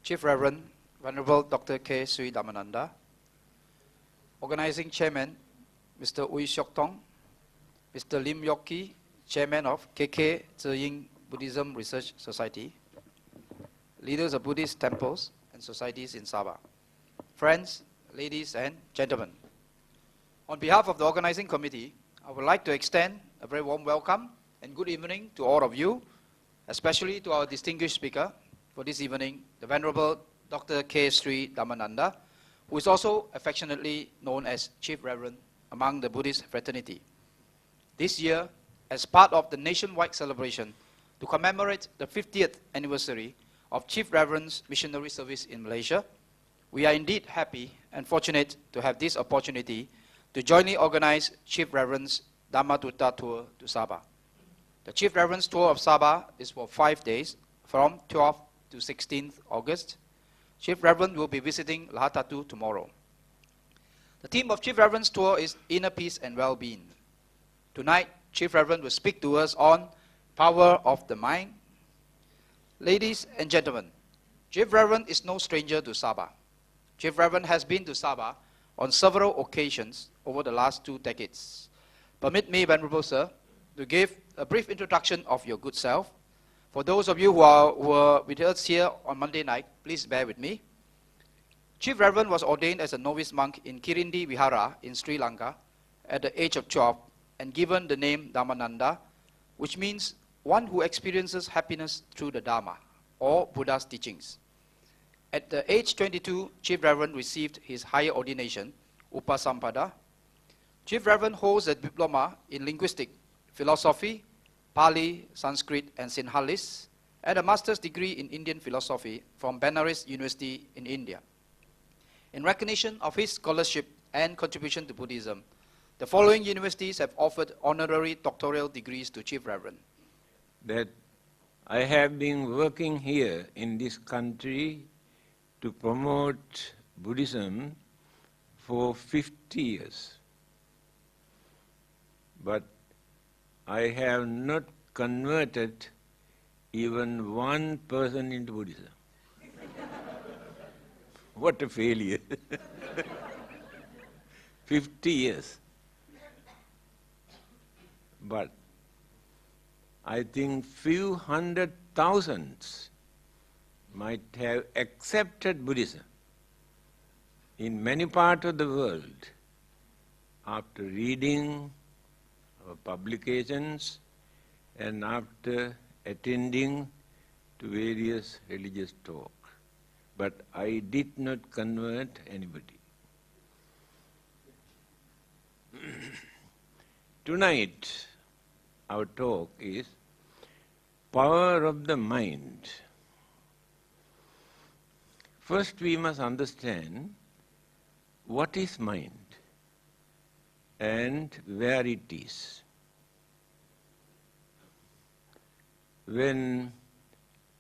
Chief Reverend Venerable Dr. K. Sri Dhammananda, Organizing Chairman Mr. Ooi Seok Tong, Mr. Lim Yok Ki, Chairman of KK Tse Ying Buddhism Research Society, leaders of Buddhist temples and societies in Sabah, friends, ladies and gentlemen. On behalf of the organizing committee, I would like to extend a very warm welcome and good evening to all of you, especially to our distinguished speaker for this evening, the Venerable Dr. K. Sri Dhammananda, who is also affectionately known as Chief Reverend among the Buddhist fraternity. This year, as part of the nationwide celebration to commemorate the 50th anniversary of Chief Reverend's missionary service in Malaysia, we are indeed happy and fortunate to have this opportunity to jointly organize Chief Reverend's Dhamma-Tuta tour to Sabah. The Chief Reverend's tour of Sabah is for 5 days, from 12th to 16th August. Chief Reverend will be visiting Lahadatu tomorrow. The theme of Chief Reverend's tour is Inner Peace and Well-being. Tonight, Chief Reverend will speak to us on Power of the Mind. Ladies and gentlemen, Chief Reverend is no stranger to Sabah. Chief Reverend has been to Sabah on several occasions over the last 2 decades. Permit me, Venerable Sir, to give a brief introduction of your good self. For those of you who were with us here on Monday night, please bear with me. Chief Reverend was ordained as a novice monk in Kirindi Vihara in Sri Lanka at the age of 12 and given the name Dhammananda, which means one who experiences happiness through the Dharma, or Buddha's teachings. At the age 22, Chief Reverend received his higher ordination, Upasampada. Chief Reverend holds a diploma in linguistic, philosophy, Pali, Sanskrit, and Sinhalese, and a master's degree in Indian philosophy from Benares University in India. In recognition of his scholarship and contribution to Buddhism, the following universities have offered honorary doctoral degrees to Chief Reverend. That I have been working here in this country to promote Buddhism for 50 years. But I have not converted even one person into Buddhism. What a failure. 50 years. But I think few hundred thousands might have accepted Buddhism in many parts of the world after reading our publications and after attending to various religious talks. But I did not convert anybody. Tonight, our talk is Power of the Mind. First, we must understand what is mind and where it is. When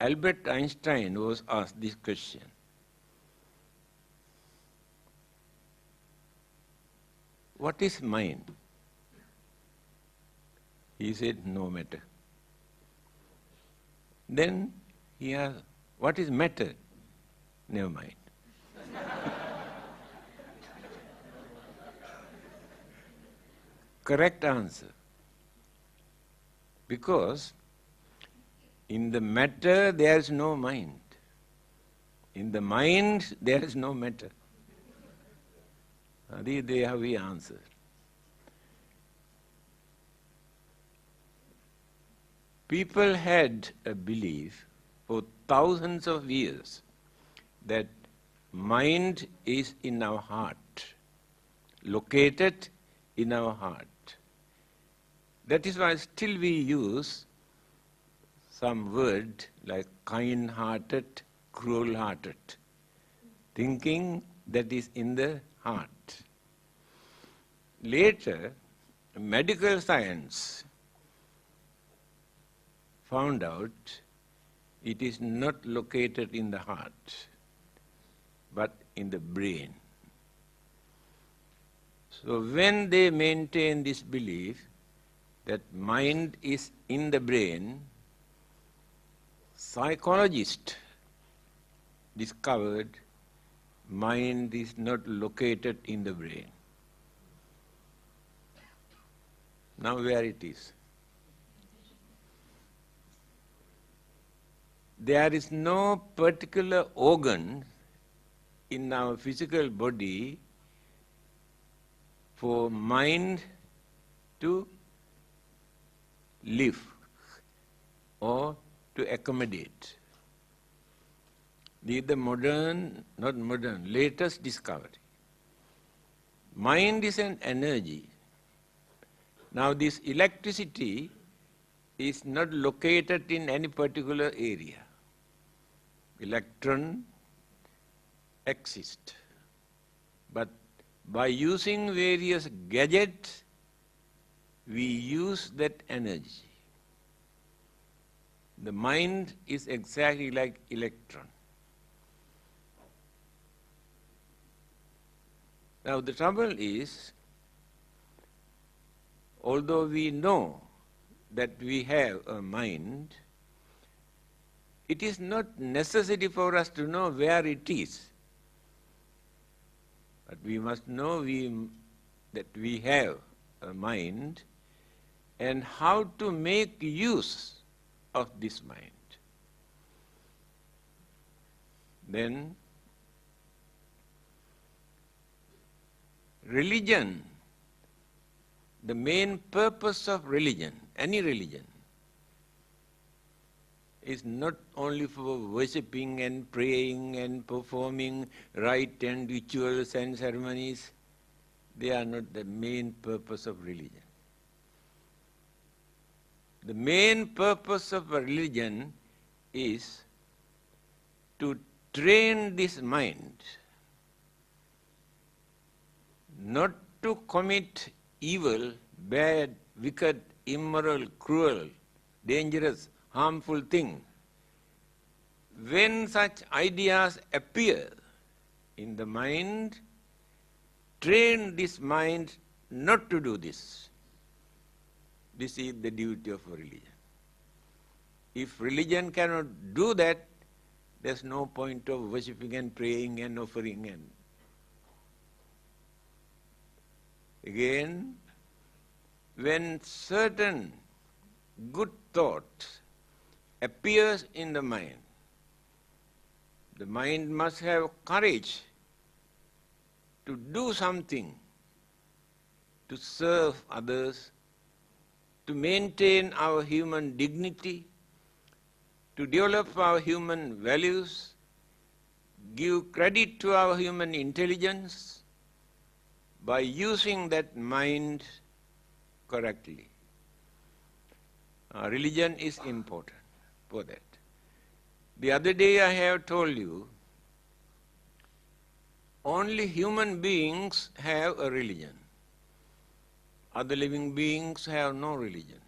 Albert Einstein was asked this question, what is mind? He said, no matter. Then he asked, what is matter? Never mind. Correct answer. Because in the matter there is no mind. In the mind there is no matter. They have we answered. People had a belief for thousands of years that mind is in our heart, located in our heart. That is why still we use some word like kind-hearted, cruel-hearted, thinking that is in the heart. Later, medical science found out it is not located in the heart, but in the brain. So when they maintain this belief that mind is in the brain, psychologists discovered mind is not located in the brain. Now where it is? There is no particular organ in our physical body for mind to live or to accommodate. This is the latest discovery. Mind is an energy. Now this electricity is not located in any particular area. Electron exist. But by using various gadgets, we use that energy. The mind is exactly like electron. Now the trouble is, although we know that we have a mind, it is not necessary for us to know where it is. But we must know that we have a mind and how to make use of this mind. Then, religion, the main purpose of religion, any religion, is not only for worshipping and praying and performing rite and rituals and ceremonies. They are not the main purpose of religion. The main purpose of a religion is to train this mind not to commit evil, bad, wicked, immoral, cruel, dangerous, harmful thing. When such ideas appear in the mind, train this mind not to do this. This is the duty of a religion. If religion cannot do that, there's no point of worshipping and praying and offering. And again, when certain good thoughts appears in the mind must have courage to do something to serve others, to maintain our human dignity, to develop our human values, give credit to our human intelligence by using that mind correctly. Religion is important for that. The other day I have told you, only human beings have a religion. Other living beings have no religion.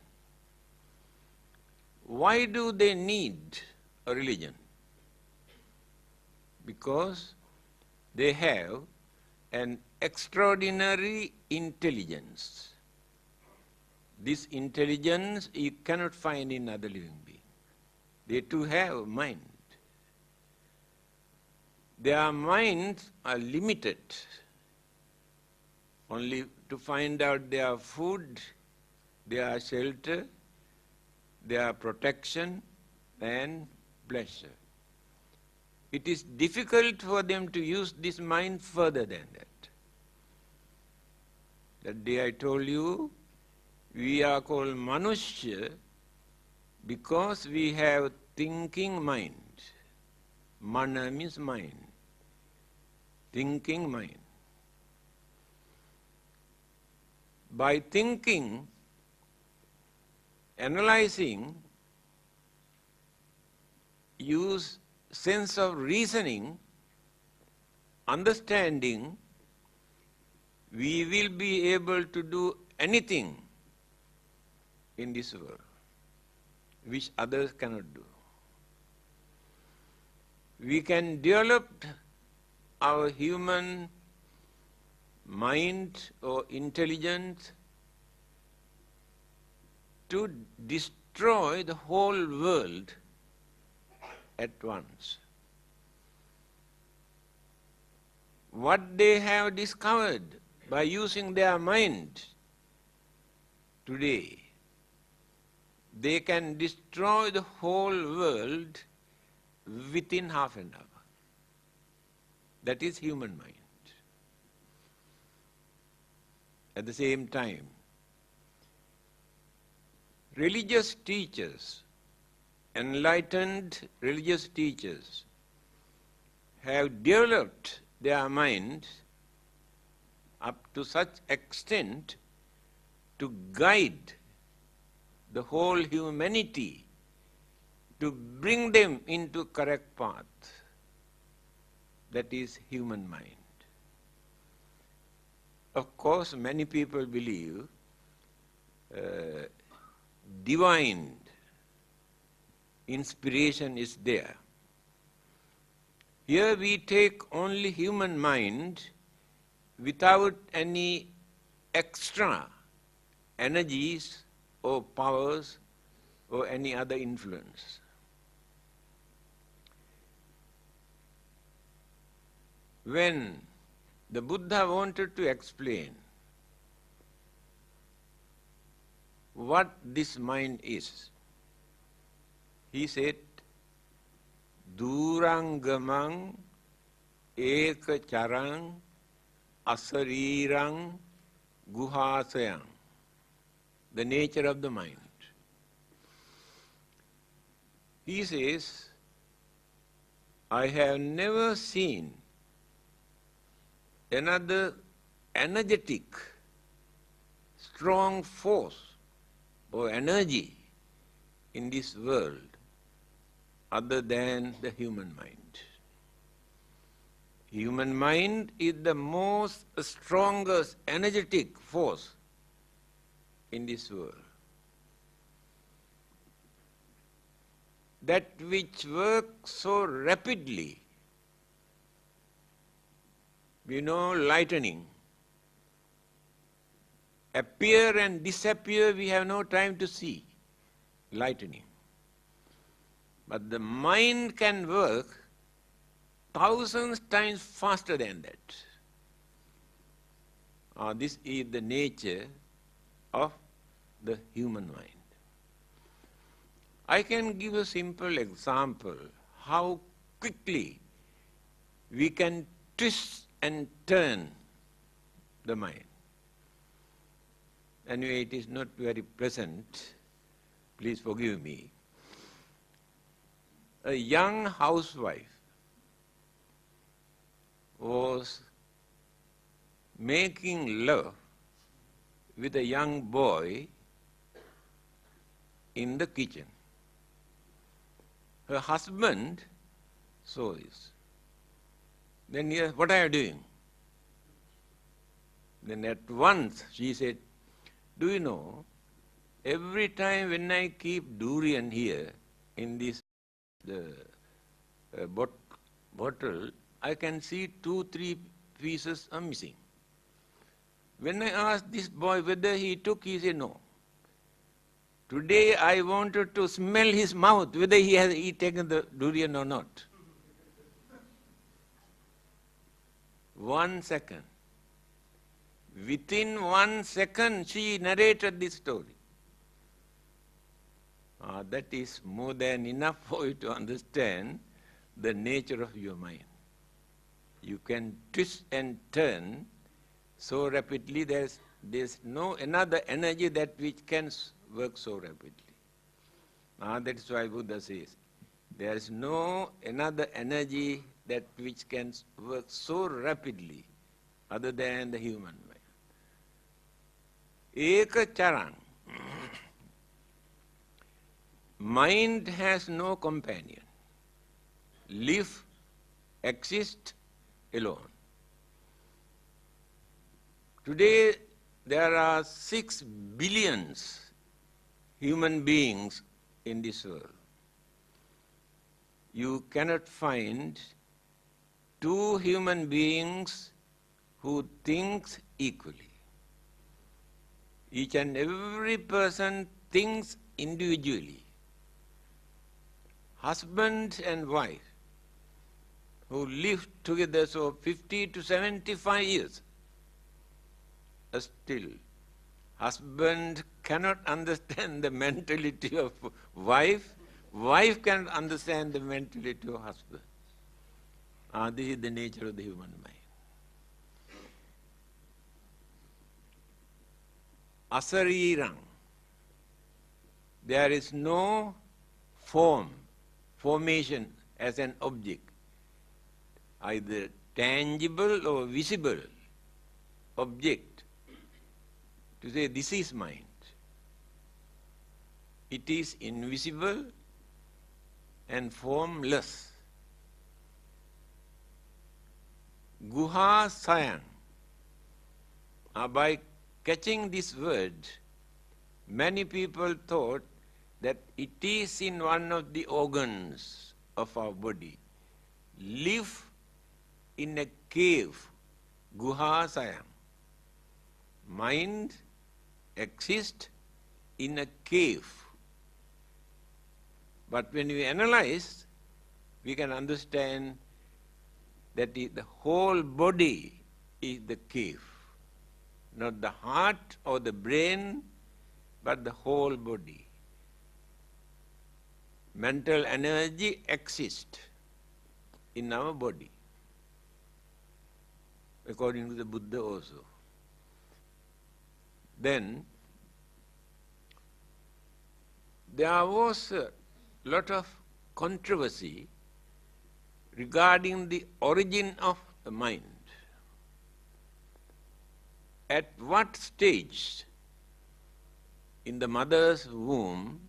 Why do they need a religion? Because they have an extraordinary intelligence. This intelligence you cannot find in other living beings. They too have a mind. Their minds are limited only to find out their food, their shelter, their protection and pleasure. It is difficult for them to use this mind further than that. That day I told you, we are called Manushya because we have thinking mind. Mana means mind. Thinking mind. By thinking, analyzing, use sense of reasoning, understanding, we will be able to do anything in this world which others cannot do. We can develop our human mind or intelligence to destroy the whole world at once. what they have discovered by using their mind today, they can destroy the whole world within half an hour. That is human mind. At the same time, religious teachers, enlightened religious teachers, have developed their minds up to such extent to guide the whole humanity, to bring them into correct path. That is human mind. Of course, many people believe divine inspiration is there. Here we take only human mind without any extra energies or powers or any other influence. When the Buddha wanted to explain what this mind is, he said, Durangamang ekacharang asarirang guhasayang. The nature of the mind. He says, I have never seen another energetic, strong force or energy in this world other than the human mind. Human mind is the most strongest energetic force in this world. That which works so rapidly. We know lightning. Appear and disappear, we have no time to see lightning. But the mind can work thousands times faster than that. This is the nature of the human mind. I can give a simple example how quickly we can twist and turn the mind. Anyway, it is not very pleasant. Please forgive me. A young housewife was making love with a young boy in the kitchen. Her husband saw this. Then he asked, what are you doing? Then at once she said, do you know, every time when I keep durian here in this bottle, I can see 2-3 pieces are missing. When I asked this boy whether he took, he said no. Today I wanted to smell his mouth, whether he has taken the durian or not. 1 second. Within 1 second, she narrated this story. That is more than enough for you to understand the nature of your mind. You can twist and turn so rapidly, there's no another energy that which can work so rapidly. That is why Buddha says, there is no another energy that which can work so rapidly other than the human mind. Eka charang. Mind has no companion. Live, exist alone. Today there are 6 billion human beings in this world. You cannot find 2 human beings who think equally. Each and every person thinks individually. Husband and wife who lived together so 50 to 75 years, still husband cannot understand the mentality of wife, wife cannot understand the mentality of husband. This is the nature of the human mind. Asarirang. There is no formation as an object, either tangible or visible object, to say this is mind. It is invisible and formless. Guha Sayang. By catching this word, many people thought that it is in one of the organs of our body. Live in a cave, Guha Sayang. Mind exists in a cave. But when we analyze, we can understand that the whole body is the cave. Not the heart or the brain, but the whole body. Mental energy exists in our body, according to the Buddha also. Then, there was a lot of controversy regarding the origin of the mind. At what stage in the mother's womb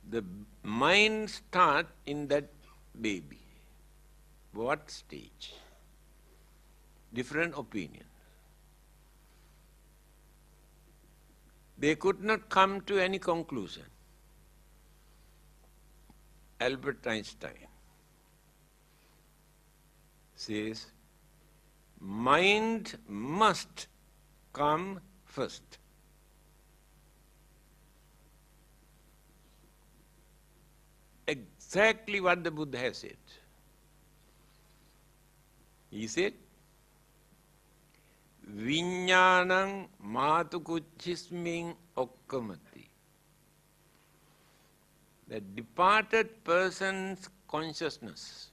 the mind starts in that baby? What stage? Different opinions. They could not come to any conclusion. Albert Einstein says, mind must come first. Exactly what the Buddha has said. He said, Viññānaṁ mātukuchismiñ okkamati. The departed person's consciousness,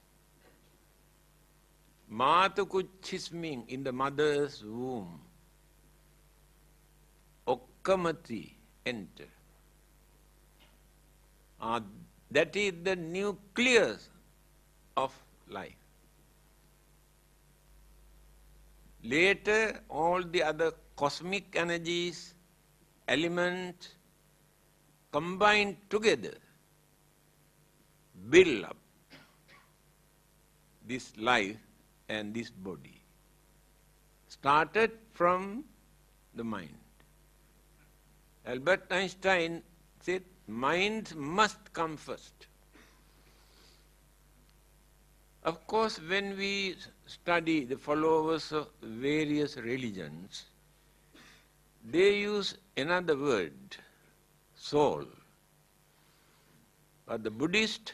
mātukuchismiñ, in the mother's womb, okkamati, enter. That is the nucleus of life. Later, all the other cosmic energies, elements, combined together, build up this life and this body. Started from the mind. Albert Einstein said, mind must come first. Of course, when we study the followers of various religions, they use another word, soul. But the Buddhists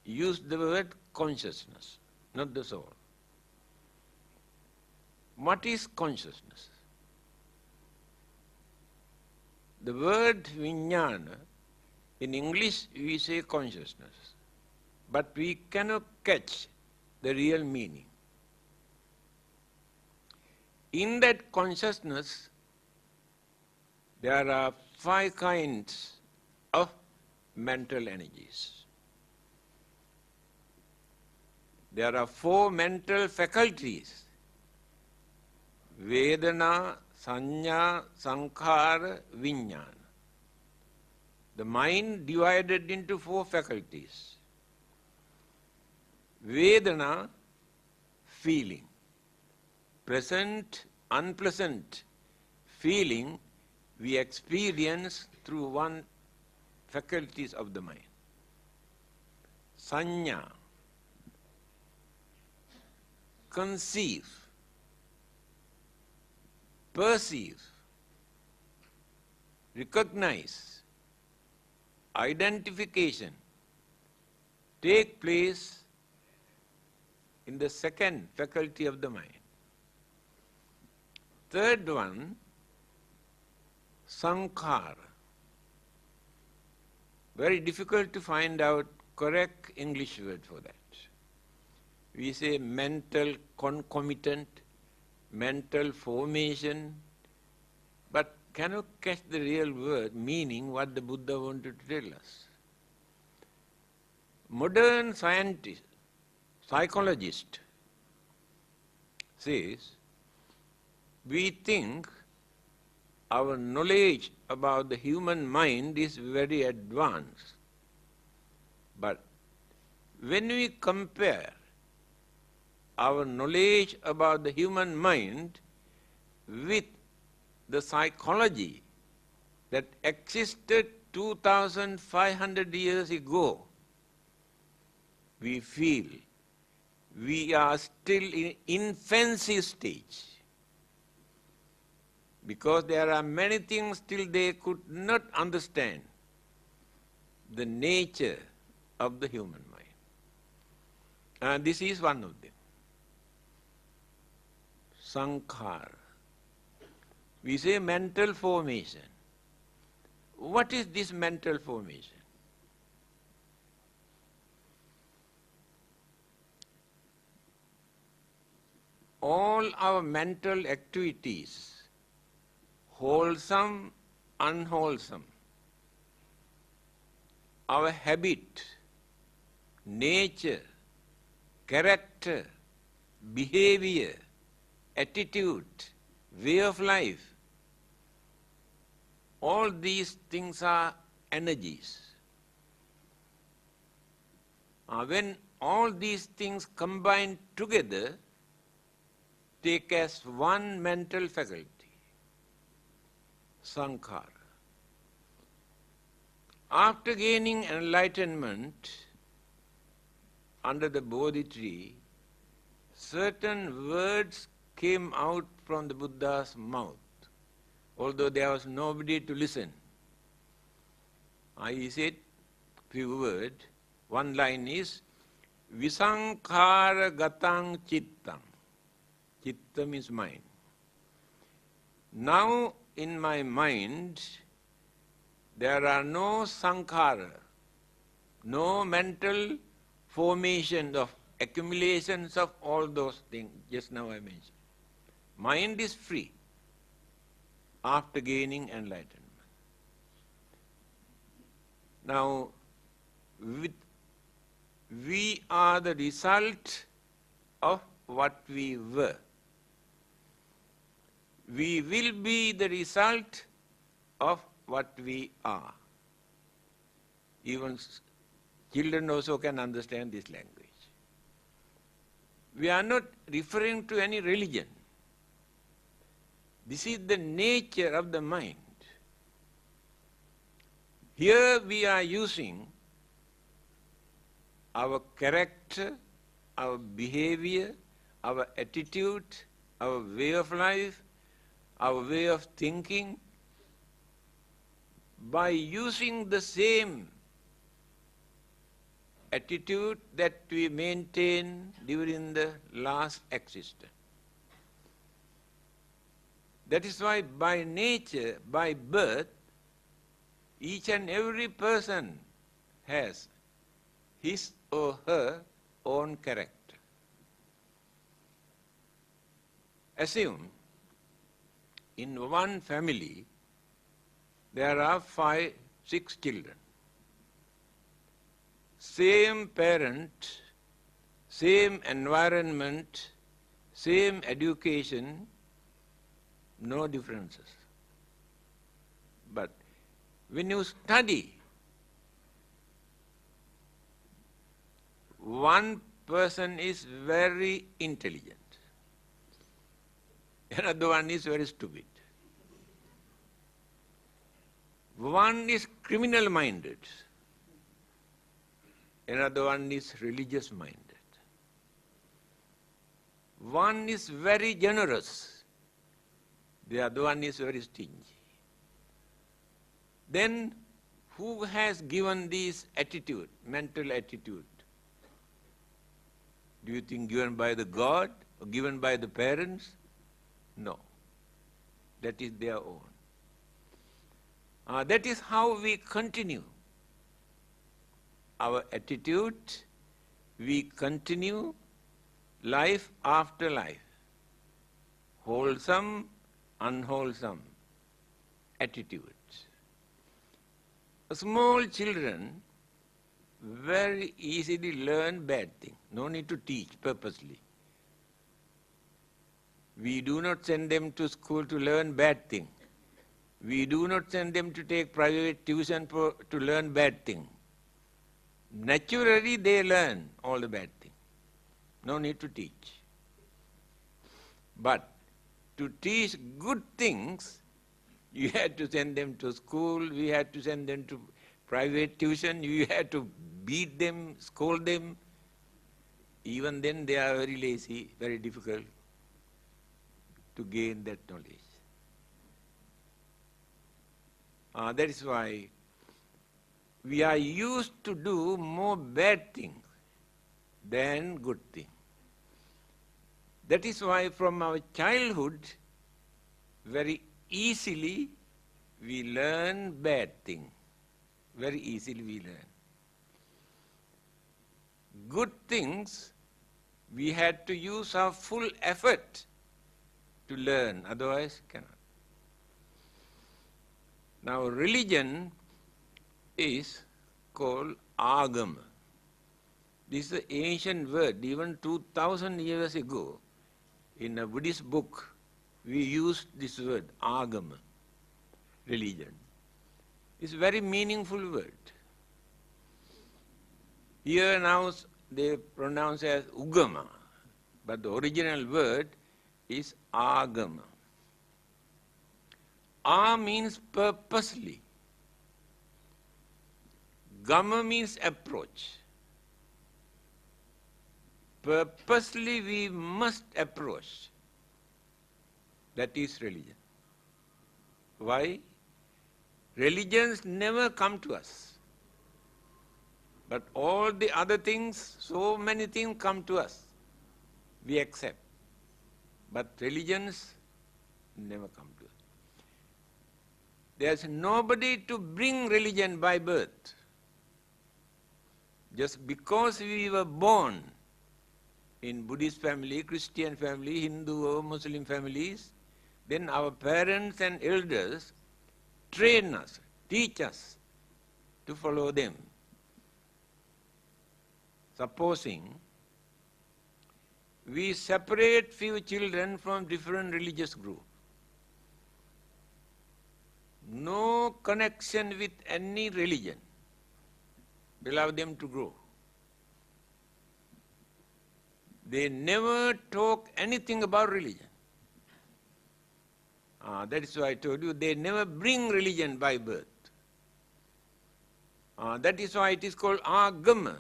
use the word consciousness, not the soul. What is consciousness? The word viññāna, in English we say consciousness, but we cannot catch the real meaning. In that consciousness, there are 5 kinds of mental energies. There are 4 mental faculties: Vedana, Sanya, Sankhara, Viññāna. The mind divided into 4 faculties. Vedana, feeling. Pleasant, unpleasant feeling we experience through one faculties of the mind. Sanya, conceive, perceive, recognize, identification take place in the second faculty of the mind. Third one, sankhara. Very difficult to find out correct English word for that. We say mental concomitant, mental formation, but cannot catch the real word, meaning what the Buddha wanted to tell us. Modern scientist, psychologist says, we think our knowledge about the human mind is very advanced. But when we compare our knowledge about the human mind with the psychology that existed 2,500 years ago, we feel we are still in infancy stage, because there are many things still they could not understand the nature of the human mind. And this is one of them. Sankhara. We say mental formation. What is this mental formation? All our mental activities, wholesome, unwholesome, our habit, nature, character, behavior, attitude, way of life, all these things are energies. When all these things combine together, take as one mental faculty, sankhara. After gaining enlightenment under the Bodhi tree, certain words came out from the Buddha's mouth, although there was nobody to listen. He said few words. One line is, Visankhara gatang chittam. Chitta means mind. Now in my mind, there are no sankhara, no mental formation of accumulations of all those things just now I mentioned. Mind is free after gaining enlightenment. Now, we are the result of what we were. We will be the result of what we are. Even children also can understand this language. We are not referring to any religion. This is the nature of the mind. Here we are using our character, our behavior, our attitude, our way of life, our way of thinking, by using the same attitude that we maintained during the last existence. That is why by nature, by birth, each and every person has his or her own character. Assume in one family there are 5, 6 children. Same parent, same environment, same education, no differences. But when you study, one person is very intelligent, another one is very stupid. One is criminal-minded, another one is religious-minded. One is very generous, the other one is very stingy. Then who has given this attitude, mental attitude? Do you think given by the God or given by the parents? No. That is their own. That is how we continue our attitude. We continue life after life. Wholesome, unwholesome attitudes. Small children very easily learn bad things. No need to teach purposely. We do not send them to school to learn bad things. We do not send them to take private tuition to learn bad things. Naturally, they learn all the bad things. No need to teach. But to teach good things, you had to send them to school, we had to send them to private tuition, you had to beat them, scold them. Even then they are very lazy, very difficult to gain that knowledge. That is why we are used to do more bad things than good things. That is why from our childhood, very easily we learn bad things. Very easily we learn. Good things, we had to use our full effort to learn, otherwise cannot. Now religion is called agama. This is an ancient word. Even 2000 years ago, in a Buddhist book, we used this word, agama, religion. It's a very meaningful word. Here now they pronounce as ugama, but the original word is agama. A means purposely. Gama means approach. Purposely we must approach. That is religion. Why? Religions never come to us. But all the other things, so many things come to us. We accept. But religions never come to us. There's nobody to bring religion by birth. Just because we were born in Buddhist family, Christian family, Hindu or Muslim families, then our parents and elders train us, teach us to follow them. Supposing we separate few children from different religious groups, no connection with any religion, allow them to grow. They never talk anything about religion. That is why I told you, they never bring religion by birth. That is why it is called agama.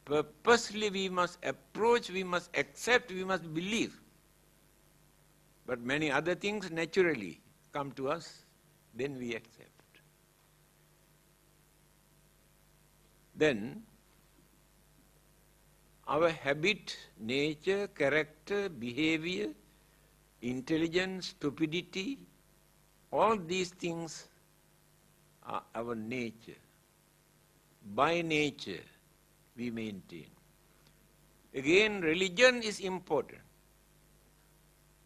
Purposely we must approach, we must accept, we must believe. But many other things naturally come to us, then we accept. Then our habit, nature, character, behavior, intelligence, stupidity, all these things are our nature. By nature, we maintain. Again, religion is important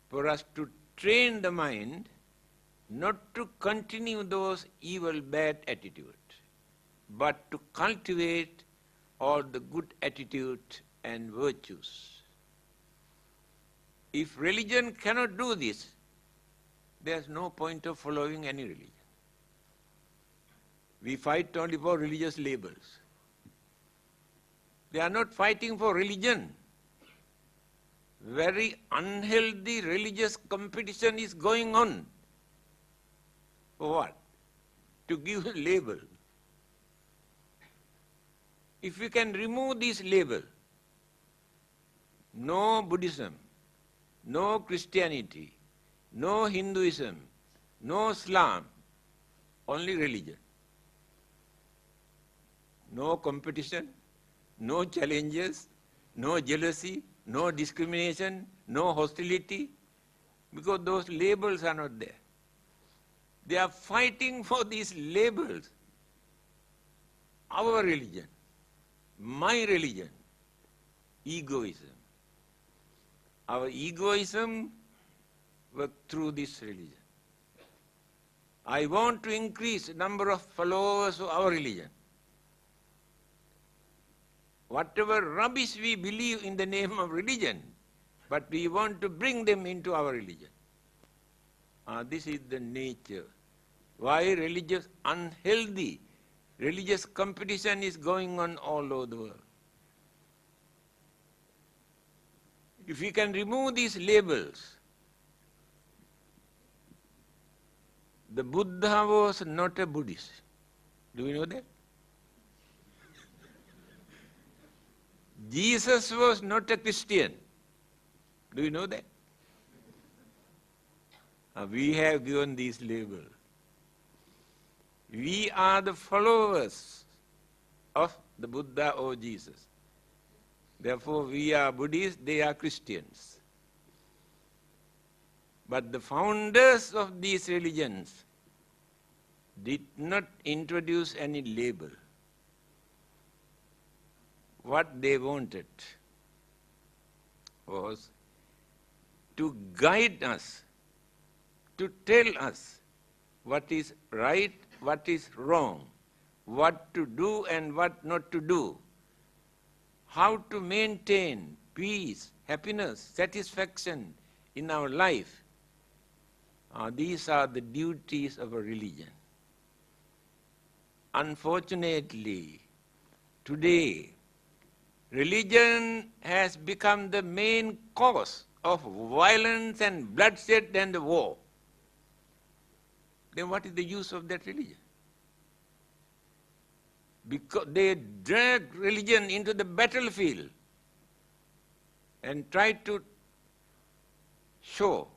for us to train the mind not to continue those evil, bad attitudes, but to cultivate all the good attitudes and virtues. If religion cannot do this, there's no point of following any religion. We fight only for religious labels. They are not fighting for religion. Very unhealthy religious competition is going on. For what? To give a label. If we can remove this label, no Buddhism, no Christianity, no Hinduism, no Islam, only religion. No competition, no challenges, no jealousy, no discrimination, no hostility, because those labels are not there. They are fighting for these labels. Our religion, my religion, egoism. Our egoism works through this religion. I want to increase the number of followers of our religion. Whatever rubbish we believe in the name of religion, but we want to bring them into our religion. This is the nature. Why unhealthy religious competition is going on all over the world. If we can remove these labels, the Buddha was not a Buddhist. Do you know that? Jesus was not a Christian. Do you know that? We have given these labels. We are the followers of the Buddha or Jesus. Therefore, we are Buddhists, they are Christians. But the founders of these religions did not introduce any label. What they wanted was to guide us, to tell us what is right, what is wrong, what to do and what not to do, how to maintain peace, happiness, satisfaction in our life. These are the duties of a religion. Unfortunately, today, religion has become the main cause of violence and bloodshed and war. Then what is the use of that religion? Because they drag religion into the battlefield and try to show,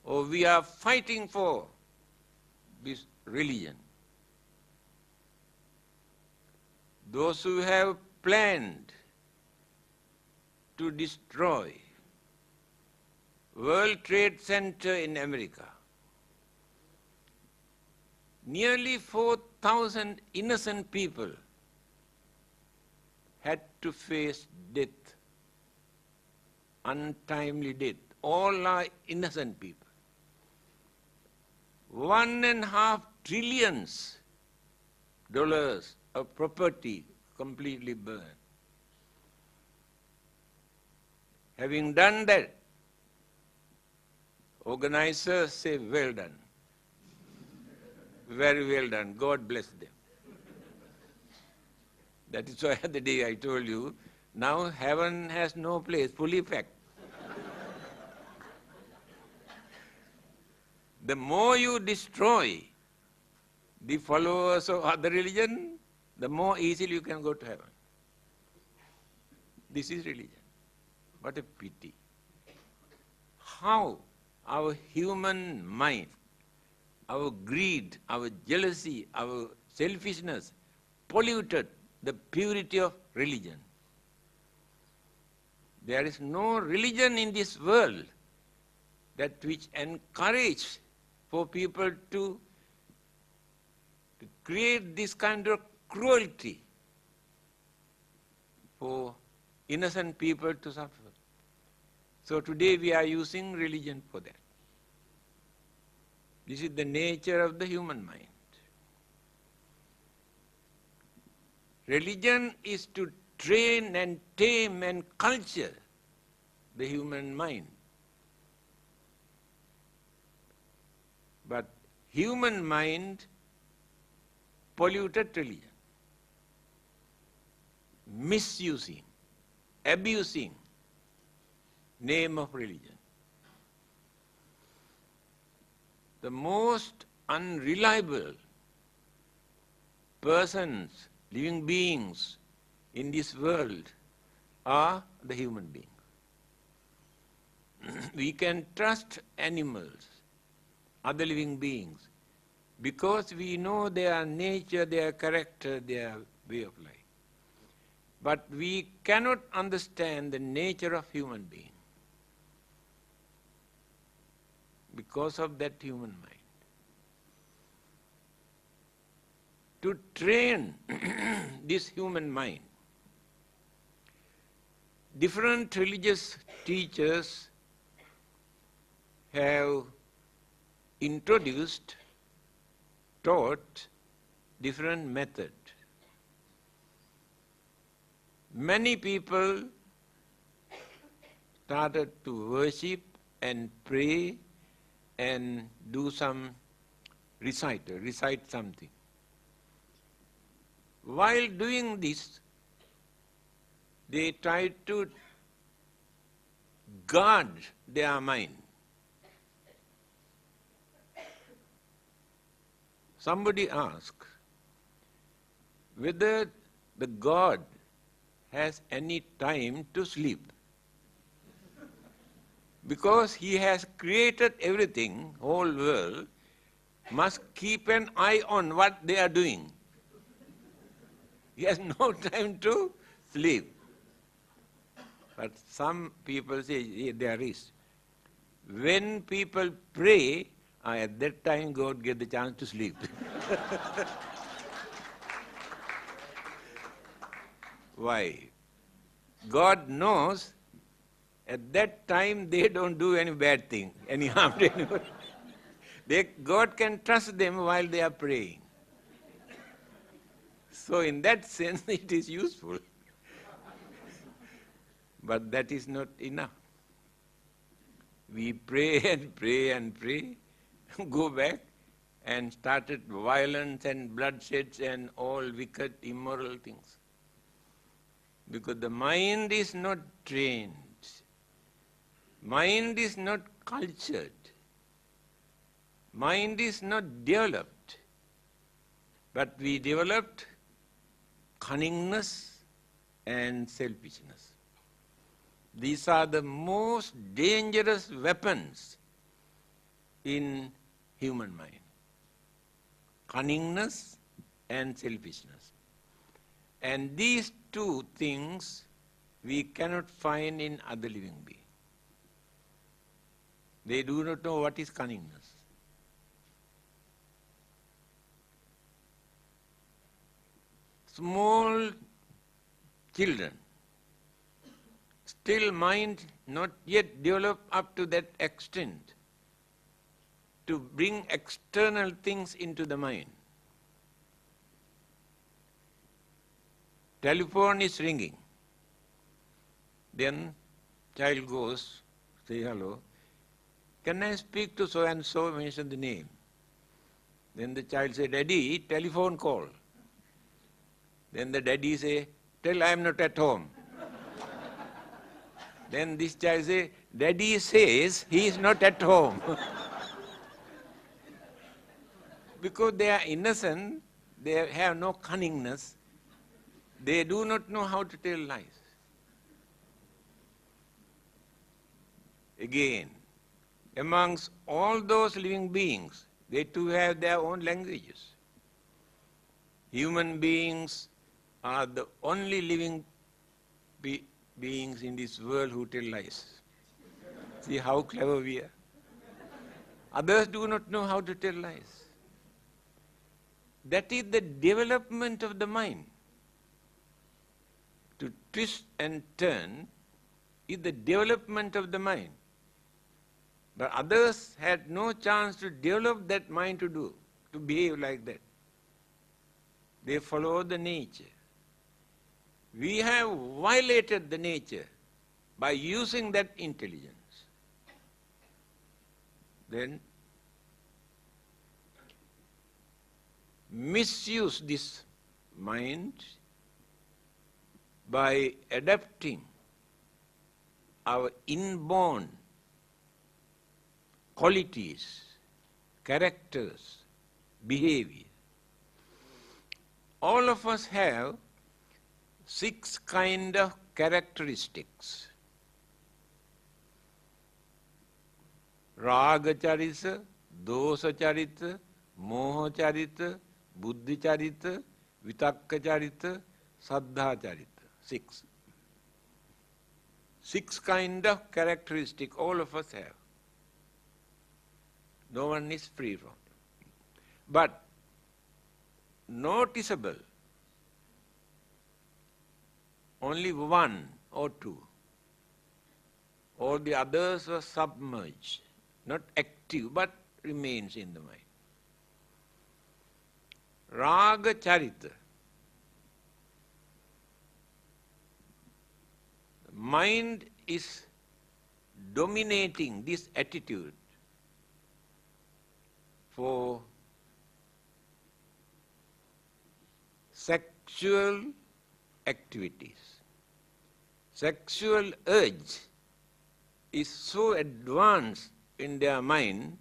we are fighting for this religion. Those who have planned to destroy World Trade Center in America, nearly 4,000 innocent people had to face death, untimely death. All are innocent people. $1.5 trillion of property completely burned. Having done that, organizers say, well done. Very well done. God bless them. That is why the day I told you, now heaven has no place, fully packed. The more you destroy the followers of other religion, the more easily you can go to heaven. This is religion. What a pity. How our human mind, our greed, our jealousy, our selfishness polluted the purity of religion. There is no religion in this world that which encourages for people to create this kind of cruelty for innocent people to suffer. So today we are using religion for that. This is the nature of the human mind. Religion is to train and tame and culture the human mind. But human mind polluted religion, misusing, abusing name of religion. The most unreliable persons, living beings in this world are the human beings. We can trust animals, other living beings, because we know their nature, their character, their way of life. But we cannot understand the nature of human being because of that human mind. To train this human mind, different religious teachers have introduced, taught different methods. Many people started to worship and pray and do some recite something. While doing this, they tried to guard their mind. Somebody asked whether the God has any time to sleep. Because he has created everything, whole world, must keep an eye on what they are doing. He has no time to sleep. But some people say there is. When people pray, at that time God gets the chance to sleep. Why? God knows at that time they don't do any bad thing, any harm to anyone. God can trust them while they are praying. So in that sense it is useful. But that is not enough. We pray and pray and pray, go back and started violence and bloodsheds and all wicked, immoral things. Because the mind is not trained. Mind is not cultured. Mind is not developed. But we developed cunningness and selfishness. These are the most dangerous weapons in human mind. Cunningness and selfishness. And these two things we cannot find in other living beings. They do not know what is cunningness. Small children, still mind not yet developed up to that extent to bring external things into the mind. Telephone is ringing. Then child goes, say hello. Can I speak to so and so? Mention the name. Then the child say, Daddy, telephone call. Then the daddy say, tell I am not at home. Then this child say, Daddy says he is not at home. Because they are innocent, they have no cunningness, they do not know how to tell lies. Again, amongst all those living beings, they too have their own languages. Human beings are the only living beings in this world who tell lies. See how clever we are. Others do not know how to tell lies. That is the development of the mind. To twist and turn is the development of the mind. But others had no chance to develop that mind to behave like that. They follow the nature. We have violated the nature by using that intelligence. Then misuse this mind by adapting our inborn qualities, characters, behavior. All of us have 6 kind of characteristics. Raga charita, dosa charita, moha charita, buddhi charita, vitakka charita, saddha charita. 6. 6 kind of characteristic all of us have. No one is free from it. But noticeable, only 1 or 2. All the others were submerged, not active, but remains in the mind. Raga Charita. The mind is dominating this attitude for sexual activities. Sexual urge is so advanced in their mind,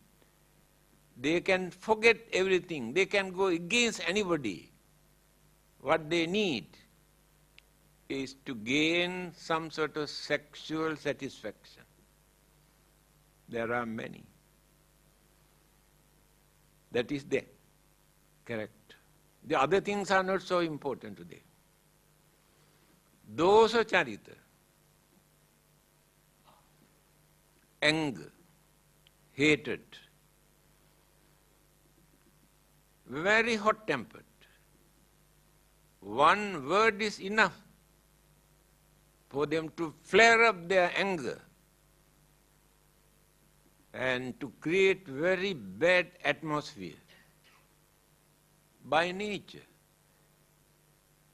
they can forget everything. They can go against anybody. What they need is to gain some sort of sexual satisfaction. There are many. That is there. Correct. The other things are not so important today. Dosa charita, anger, hatred, very hot-tempered. One word is enough for them to flare up their anger and to create very bad atmosphere. By nature.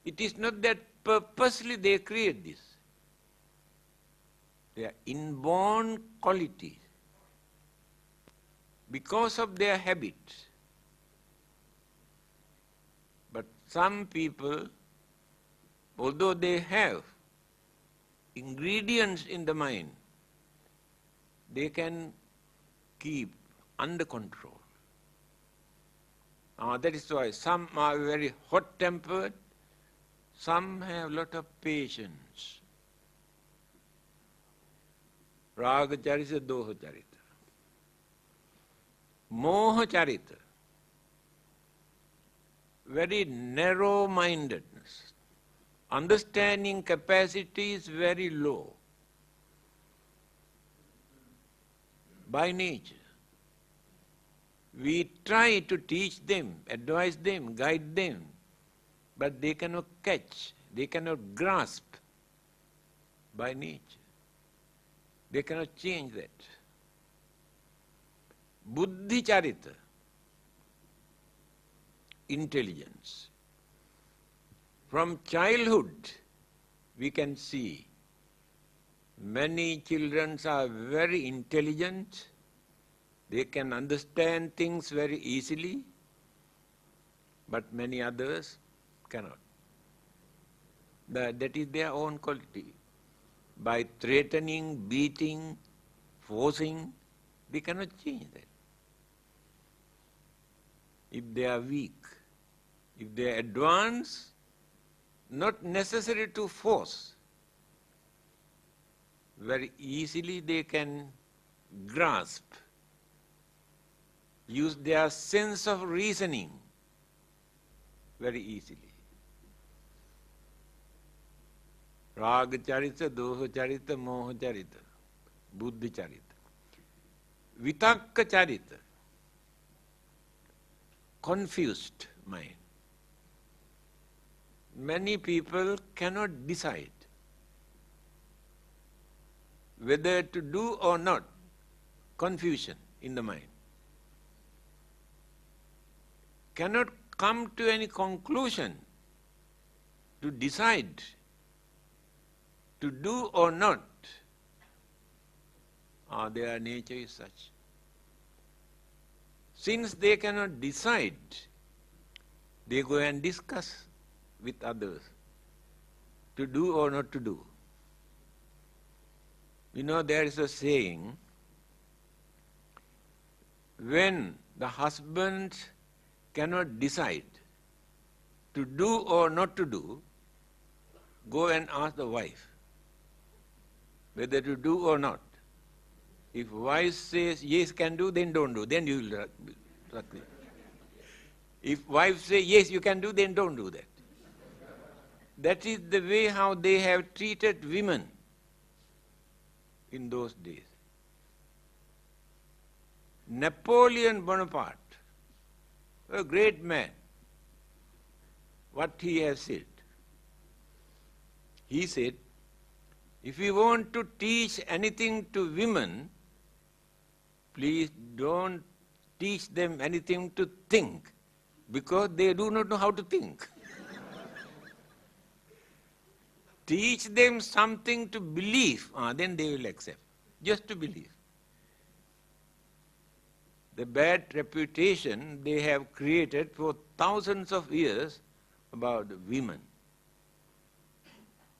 It is not that purposely they create this. They are inborn qualities because of their habits. But some people, although they have ingredients in the mind, they can keep under control. That is why some are very hot-tempered, some have a lot of patience. Raga charita, doha charita. Moha charita. Very narrow-mindedness. Understanding capacity is very low. By nature. We try to teach them, advise them, guide them, but they cannot catch, they cannot grasp by nature. They cannot change that. Buddhi charita, intelligence. From childhood, we can see many children are very intelligent. They can understand things very easily, but many others cannot. That is their own quality. By threatening, beating, forcing, they cannot change that. If they are weak, if they are advanced, not necessary to force. Very easily they can grasp, use their sense of reasoning very easily. Raga charita, doha charita, moha charita, buddhi charita. Vitakka charita, confused mind. Many people cannot decide whether to do or not. Confusion in the mind. Cannot come to any conclusion to decide to do or not. Their nature is such. Since they cannot decide, they go and discuss with others to do or not to do. You know, there is a saying, when the husband cannot decide to do or not to do, go and ask the wife whether to do or not. If wife says yes can do, then don't do, then you will trust me. If wife says yes you can do, then don't do that. That is the way how they have treated women in those days. Napoleon Bonaparte, a great man, what he has said. He said, if you want to teach anything to women, please don't teach them anything to think, because they do not know how to think. Teach them something to believe, then they will accept. Just to believe. The bad reputation they have created for thousands of years about women.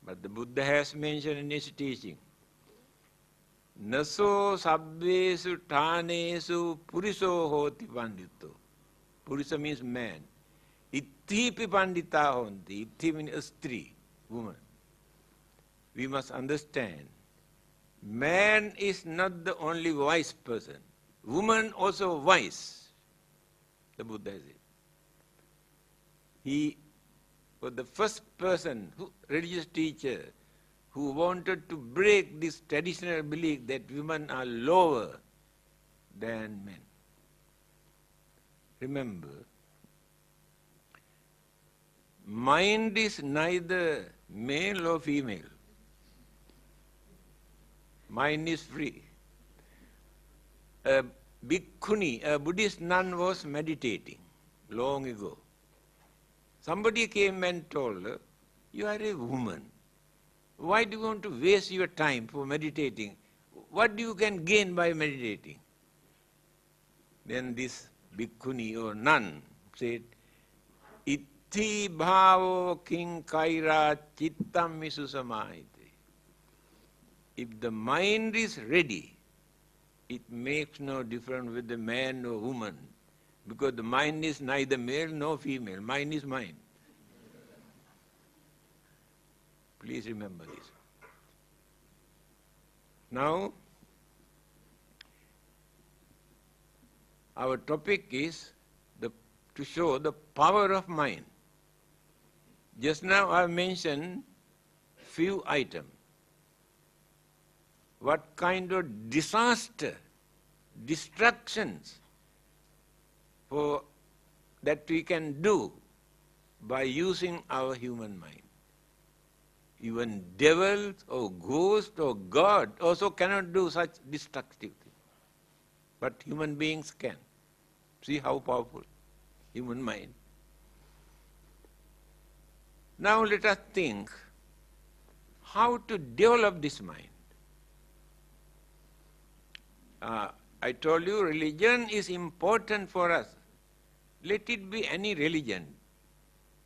But the Buddha has mentioned in his teaching, Naso sabbesu tanesu puriso hoti pandito. Purisa means man. Itthipi pandita honti. Itti means a stri, woman. We must understand, man is not the only wise person. Woman also wise, the Buddha said. He was the first person, religious teacher, who wanted to break this traditional belief that women are lower than men. Remember, mind is neither male or female. Mind is free. A bhikkhuni, a Buddhist nun, was meditating long ago. Somebody came and told her, you are a woman. Why do you want to waste your time for meditating? What do you can gain by meditating? Then this bhikkhuni or nun said, Itti bhavo king kaira chittam misu samahite. If the mind is ready, it makes no difference whether man or woman, because the mind is neither male nor female. Mind is mind. Please remember this. Now, our topic is to show the power of mind. Just now I mentioned few items. What kind of disaster, destructions that we can do by using our human mind. Even devils or ghosts or God also cannot do such destructive things. But human beings can. See how powerful human mind. Now let us think how to develop this mind. I told you religion is important for us. Let it be any religion.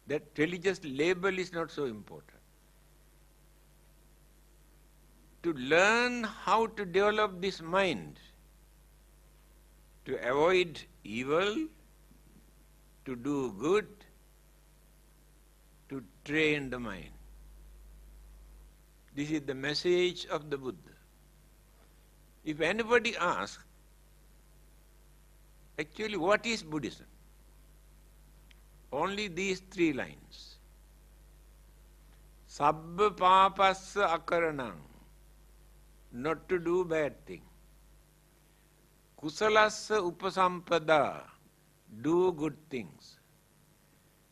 That religious label is not so important. To learn how to develop this mind, to avoid evil, to do good, to train the mind. This is the message of the Buddha. If anybody asks, actually what is Buddhism? Only these 3 lines. Sabba papassa akaranam, not to do bad thing. Kusalassa upasampada, do good things.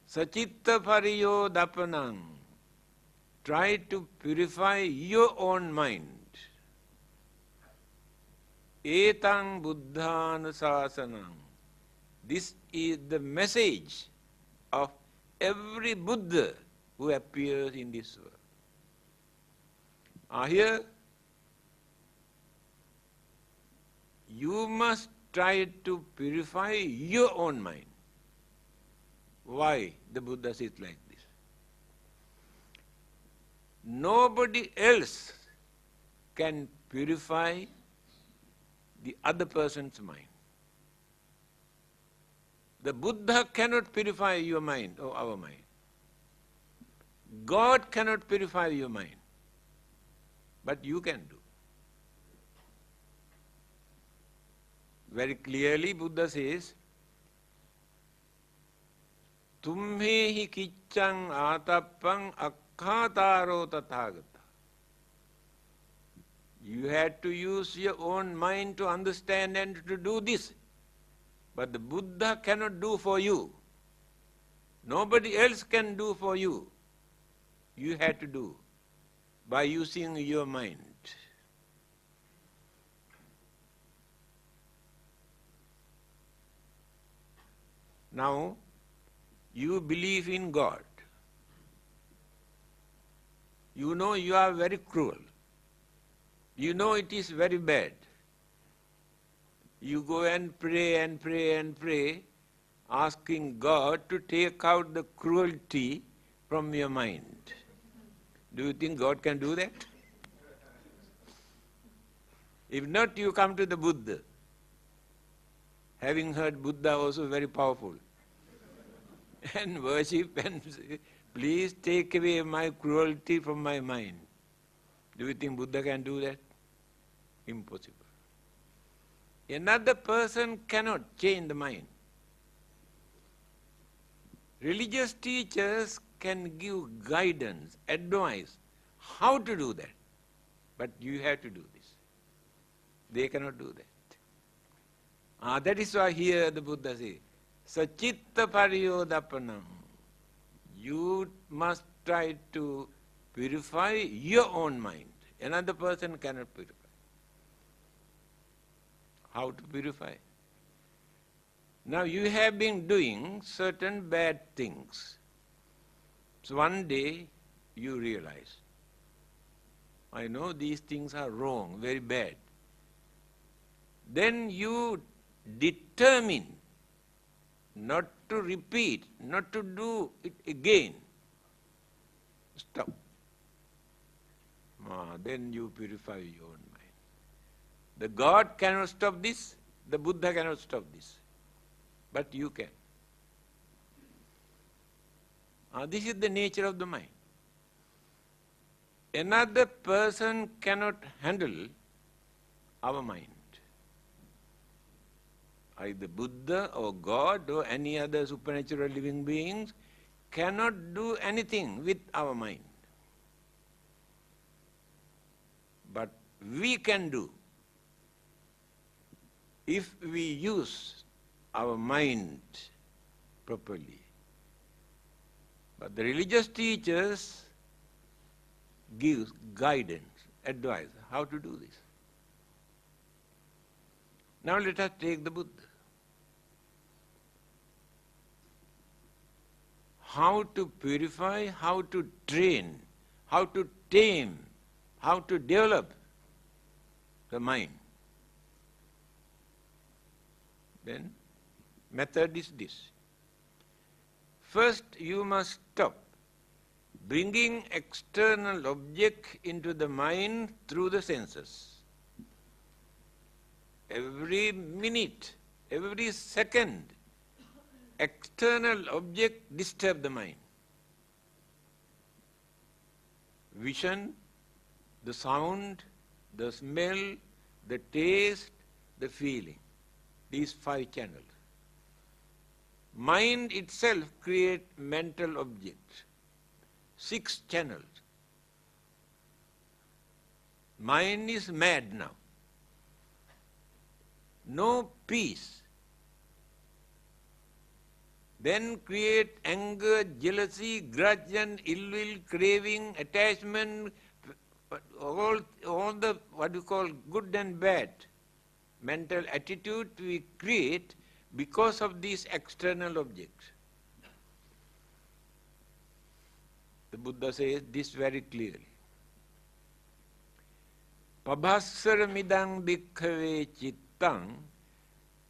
Sachitta pariyo dapanam, try to purify your own mind. Etang buddhana sasanam. This is the message of every Buddha who appears in this world. Here, you must try to purify your own mind. Why the Buddha says like this? Nobody else can purify the other person's mind. The Buddha cannot purify your mind or our mind. God cannot purify your mind. But you can do. Very clearly Buddha says, Tumhehi kiccang atappang Sakkhataro Tathagata. You had to use your own mind to understand and to do this. But the Buddha cannot do for you. Nobody else can do for you. You had to do by using your mind. Now, you believe in God. You know you are very cruel. You know it is very bad. You go and pray and pray and pray, asking God to take out the cruelty from your mind. Do you think God can do that? If not, you come to the Buddha. Having heard Buddha also very powerful. And worship and say, please take away my cruelty from my mind. Do you think Buddha can do that? Impossible. Another person cannot change the mind. Religious teachers can give guidance, advice, how to do that. But you have to do this. They cannot do that. That is why here the Buddha says, Sachitta Pariyodapanam. You must try to purify your own mind. Another person cannot purify. How to purify? Now you have been doing certain bad things. So one day you realize, I know these things are wrong, very bad. Then you determine not to repeat, not to do it again. Stop. Then you purify your own mind. The God cannot stop this, the Buddha cannot stop this. But you can. This is the nature of the mind. Another person cannot handle our mind. Either Buddha or God or any other supernatural living beings cannot do anything with our mind. But we can do if we use our mind properly. But the religious teachers give guidance, advice, how to do this. Now let us take the Buddha. How to purify, how to train, how to tame, how to develop the mind. Then, method is this. First, you must stop bringing external object into the mind through the senses. Every minute, every second, external object disturb the mind. Vision, the sound, the smell, the taste, the feeling. These 5 channels. Mind itself creates mental objects. 6 channels. Mind is mad now. No peace. Then create anger, jealousy, grudge and ill will, craving, attachment, all the what you call good and bad mental attitude we create because of these external objects. The Buddha says this very clearly. Pabhassara midang bhikkhave cittang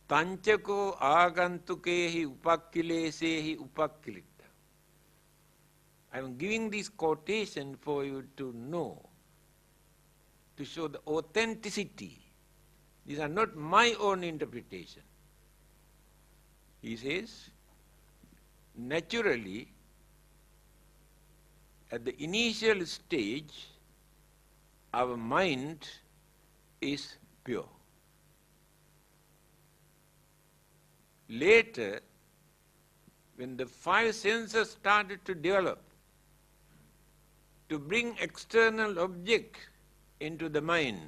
tanchako agantukehi upakkilesehi upakkilitta. I am giving this quotation for you to know, to show the authenticity. These are not my own interpretation. He says, naturally, at the initial stage, our mind is pure. Later, when the 5 senses started to develop, to bring external object into the mind,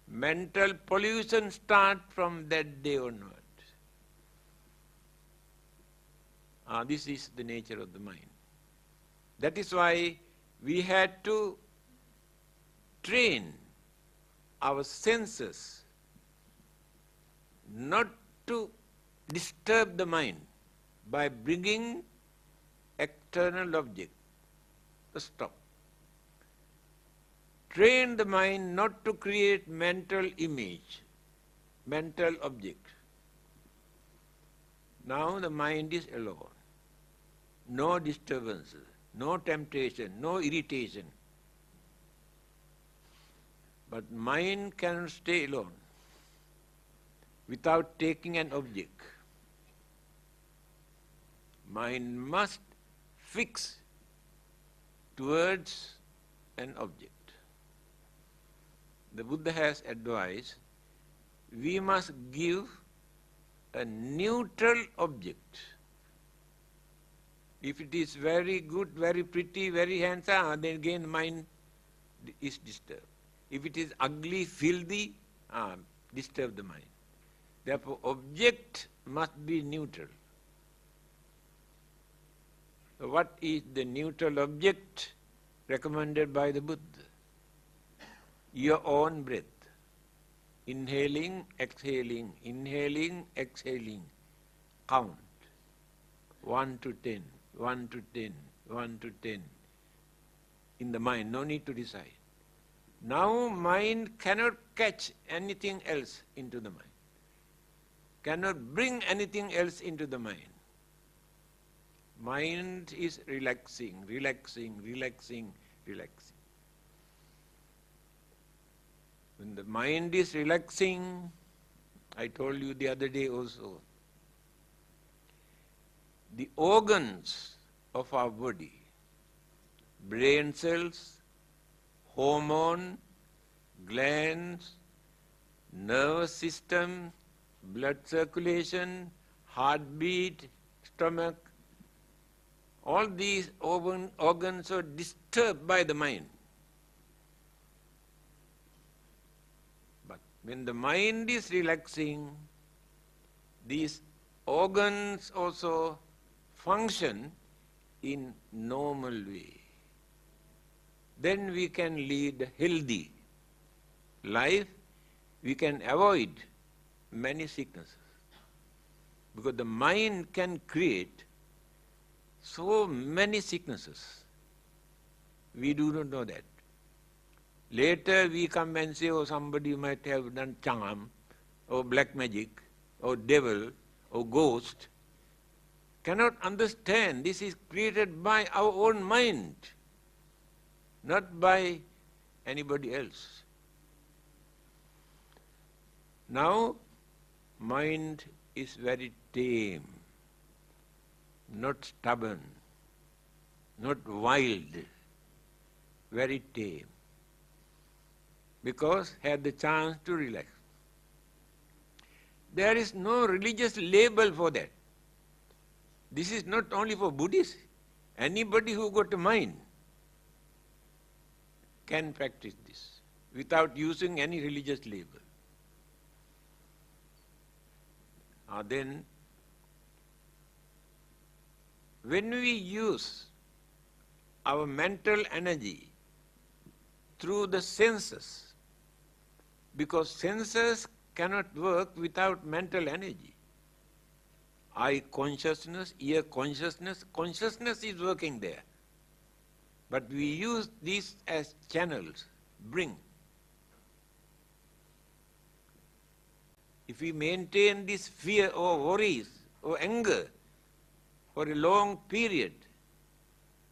mental pollution starts from that day onward. This is the nature of the mind. That is why we had to train our senses not to disturb the mind by bringing external object. Stop. Train the mind not to create mental image, mental object. Now the mind is alone. No disturbances, no temptation, no irritation. But mind cannot stay alone without taking an object. Mind must fix towards an object. The Buddha has advised, we must give a neutral object. If it is very good, very pretty, very handsome, then again mind is disturbed. If it is ugly, filthy, disturb the mind. Therefore, object must be neutral. So what is the neutral object recommended by the Buddha? Your own breath. Inhaling, exhaling, inhaling, exhaling. Count. 1 to 10, 1 to 10, 1 to 10. In the mind, no need to decide. Now mind cannot catch anything else into the mind. Cannot bring anything else into the mind. Mind is relaxing, relaxing, relaxing, relaxing. When the mind is relaxing, I told you the other day also, the organs of our body, brain cells, hormone, glands, nervous system, blood circulation, heartbeat, stomach, all these organs are disturbed by the mind. But when the mind is relaxing, these organs also function in normal way. Then we can lead a healthy life. We can avoid many sicknesses. Because the mind can create so many sicknesses. We do not know that. Later we come and say, oh, somebody might have done charm, or black magic, or devil, or ghost. Cannot understand this is created by our own mind, not by anybody else. Now, mind is very tame, not stubborn, not wild, very tame, because had the chance to relax. There is no religious label for that. This is not only for Buddhists. Anybody who got a mind can practice this without using any religious label. Then, when we use our mental energy through the senses, because senses cannot work without mental energy. Eye consciousness, ear consciousness, consciousness is working there. But we use these as channels, bring. If we maintain this fear or worries or anger for a long period,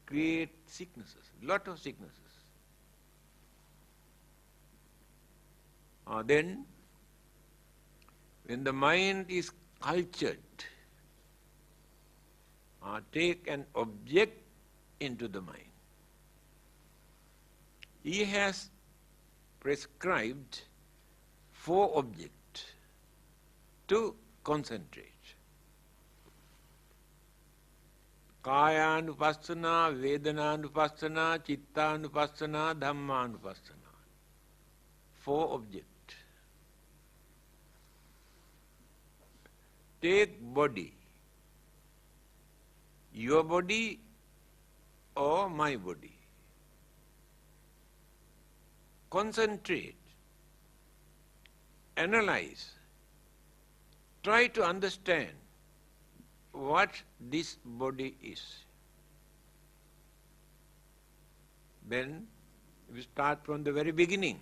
create sicknesses, lot of sicknesses. Then, when the mind is cultured, take an object into the mind. He has prescribed 4 objects to concentrate. Kayanupassana, Vedananupassana, Chittanupassana, Dhammanupassana. 4 objects. Take body. Your body or my body. Concentrate. Analyze. Try to understand what this body is. Then we start from the very beginning.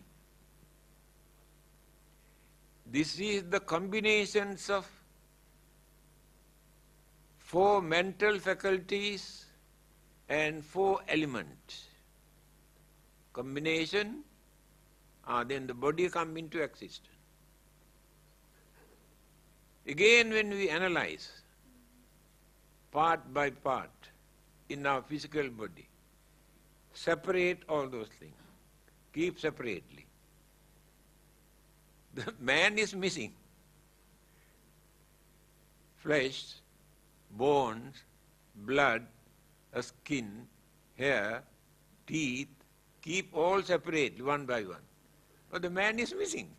This is the combinations of 4 mental faculties and 4 elements. Combination, then the body comes into existence. Again, when we analyze part by part in our physical body, separate all those things, keep separately. The man is missing. Flesh, bones, blood, skin, hair, teeth, keep all separate one by one. But the man is missing.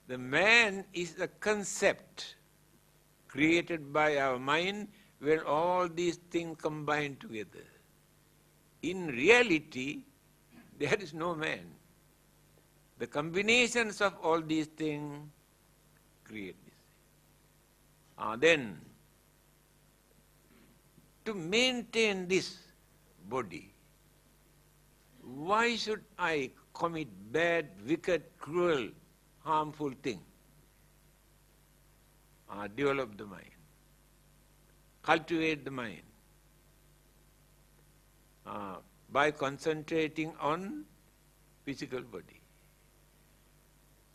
The man is a concept created by our mind where all these things combine together. In reality, there is no man. The combinations of all these things create this. Then, to maintain this body, why should I commit bad, wicked, cruel, harmful thing? Develop the mind. Cultivate the mind. By concentrating on physical body.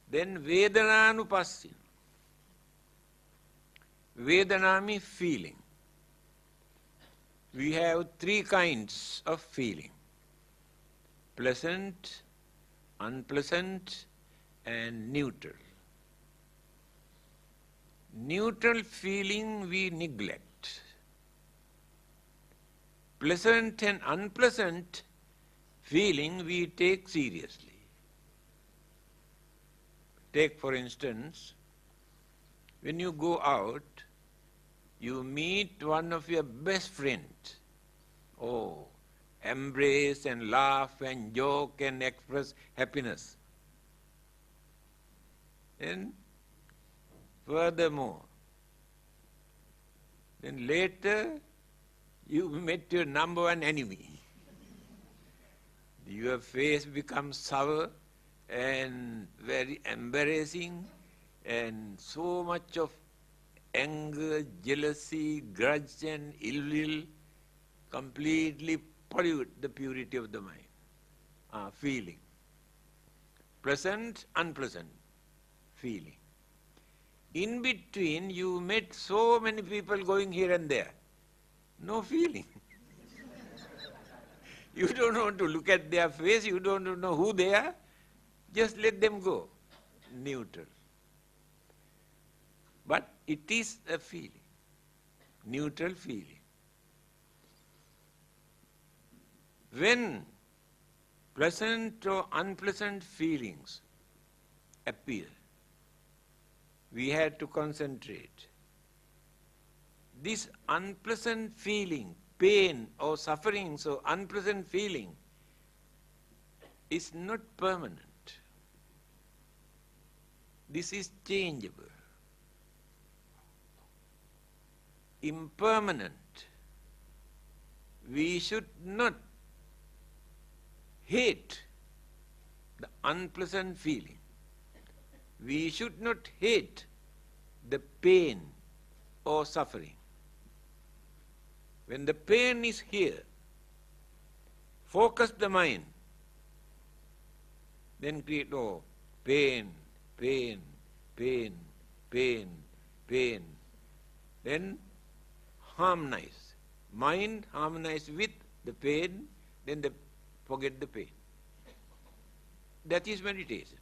Then Vedananupassana. Vedana means feeling. We have 3 kinds of feeling. Pleasant, unpleasant, and neutral. Neutral feeling we neglect. Pleasant and unpleasant feeling we take seriously. Take for instance, when you go out, you meet one of your best friends. Oh, embrace and laugh and joke and express happiness. And furthermore, then later you met your number 1 enemy. Your face becomes sour and very embarrassing, and so much of anger, jealousy, grudge and ill will completely pollute the purity of the mind. Feeling. Pleasant, unpleasant feeling. In between you met so many people going here and there. No feeling. You don't want to look at their face, you don't know who they are. Just let them go. Neutral. But it is a feeling. Neutral feeling. When pleasant or unpleasant feelings appear, we had to concentrate. This unpleasant feeling, pain or suffering, so unpleasant feeling is not permanent. This is changeable. Impermanent. We should not hate the unpleasant feeling. We should not hate the pain or suffering. When the pain is here, focus the mind, then create, oh, pain, pain, pain, pain, pain. Then harmonize. Mind harmonize with the pain, then forget the pain. That is meditation.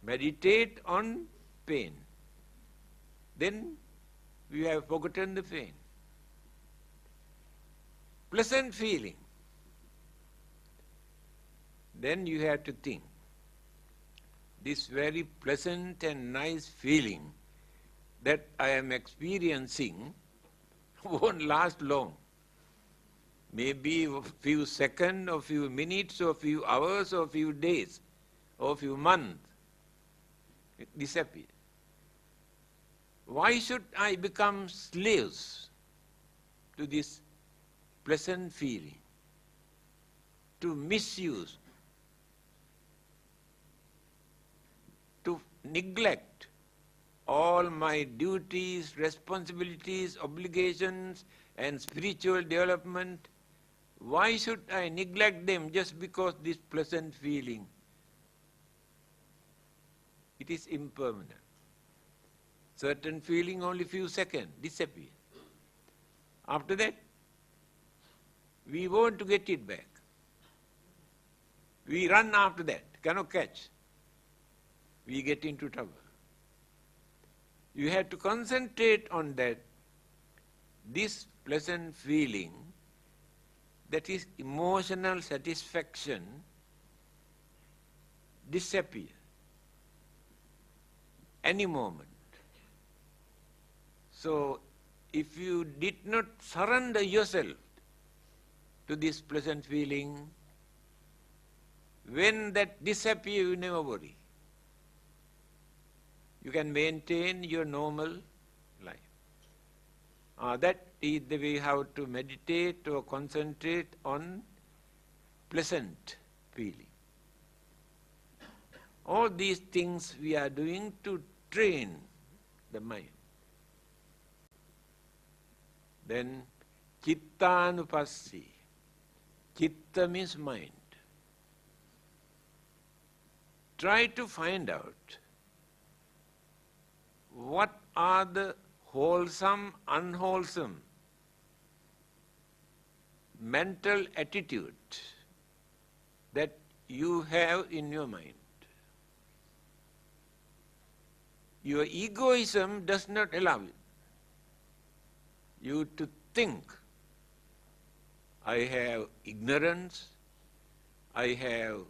Meditate on pain. Then we have forgotten the pain. pleasant feeling. Then you have to think, this very pleasant and nice feeling that I am experiencing won't last long. Maybe a few seconds, or few minutes, or few hours, or few days, or few months. It disappears. Why should I become slaves to this pleasant feeling, to misuse, to neglect all my duties, responsibilities, obligations, and spiritual development? Why should I neglect them just because this pleasant feeling? It is impermanent. Certain feeling only few seconds, disappear. After that, we want to get it back. We run after that, cannot catch. We get into trouble. You have to concentrate on that, this pleasant feeling, that is emotional satisfaction, disappear any moment. So, if you did not surrender yourself to this pleasant feeling, when that disappears, you never worry. You can maintain your normal life. That is the way how to meditate or concentrate on pleasant feeling. All these things we are doing to train the mind. Then Chittanupassi. Chitta means mind. Try to find out what are the wholesome, unwholesome mental attitude that you have in your mind. Your egoism does not allow you to think, I have ignorance, I have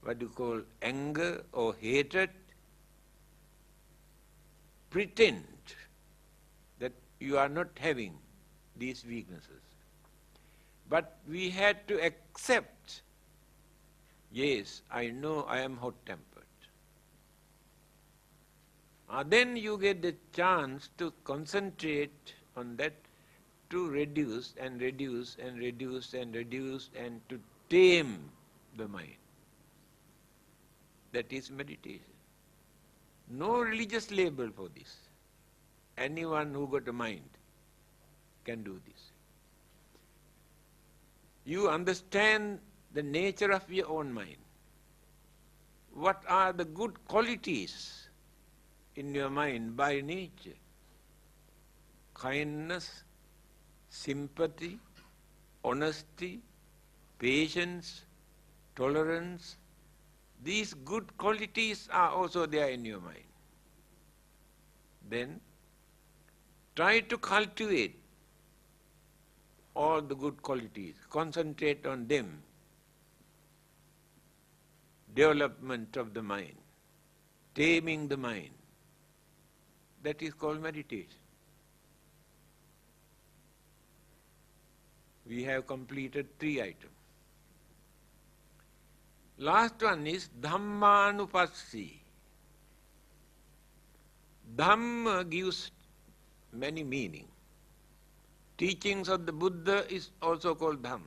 what you call anger or hatred. Pretend that you are not having these weaknesses. But we had to accept, yes, I know I am hot-tempered. Then you get the chance to concentrate on that, to reduce and reduce and reduce and reduce and to tame the mind. That is meditation. No religious label for this. Anyone who got a mind can do this. You understand the nature of your own mind. What are the good qualities in your mind by nature? Kindness, sympathy, honesty, patience, tolerance. These good qualities are also there in your mind. Then try to cultivate all the good qualities. Concentrate on them. Development of the mind. Taming the mind. That is called meditation. We have completed 3 items. Last one is Dhammanupassi. Dhamma gives many meanings. Teachings of the Buddha is also called Dhamma.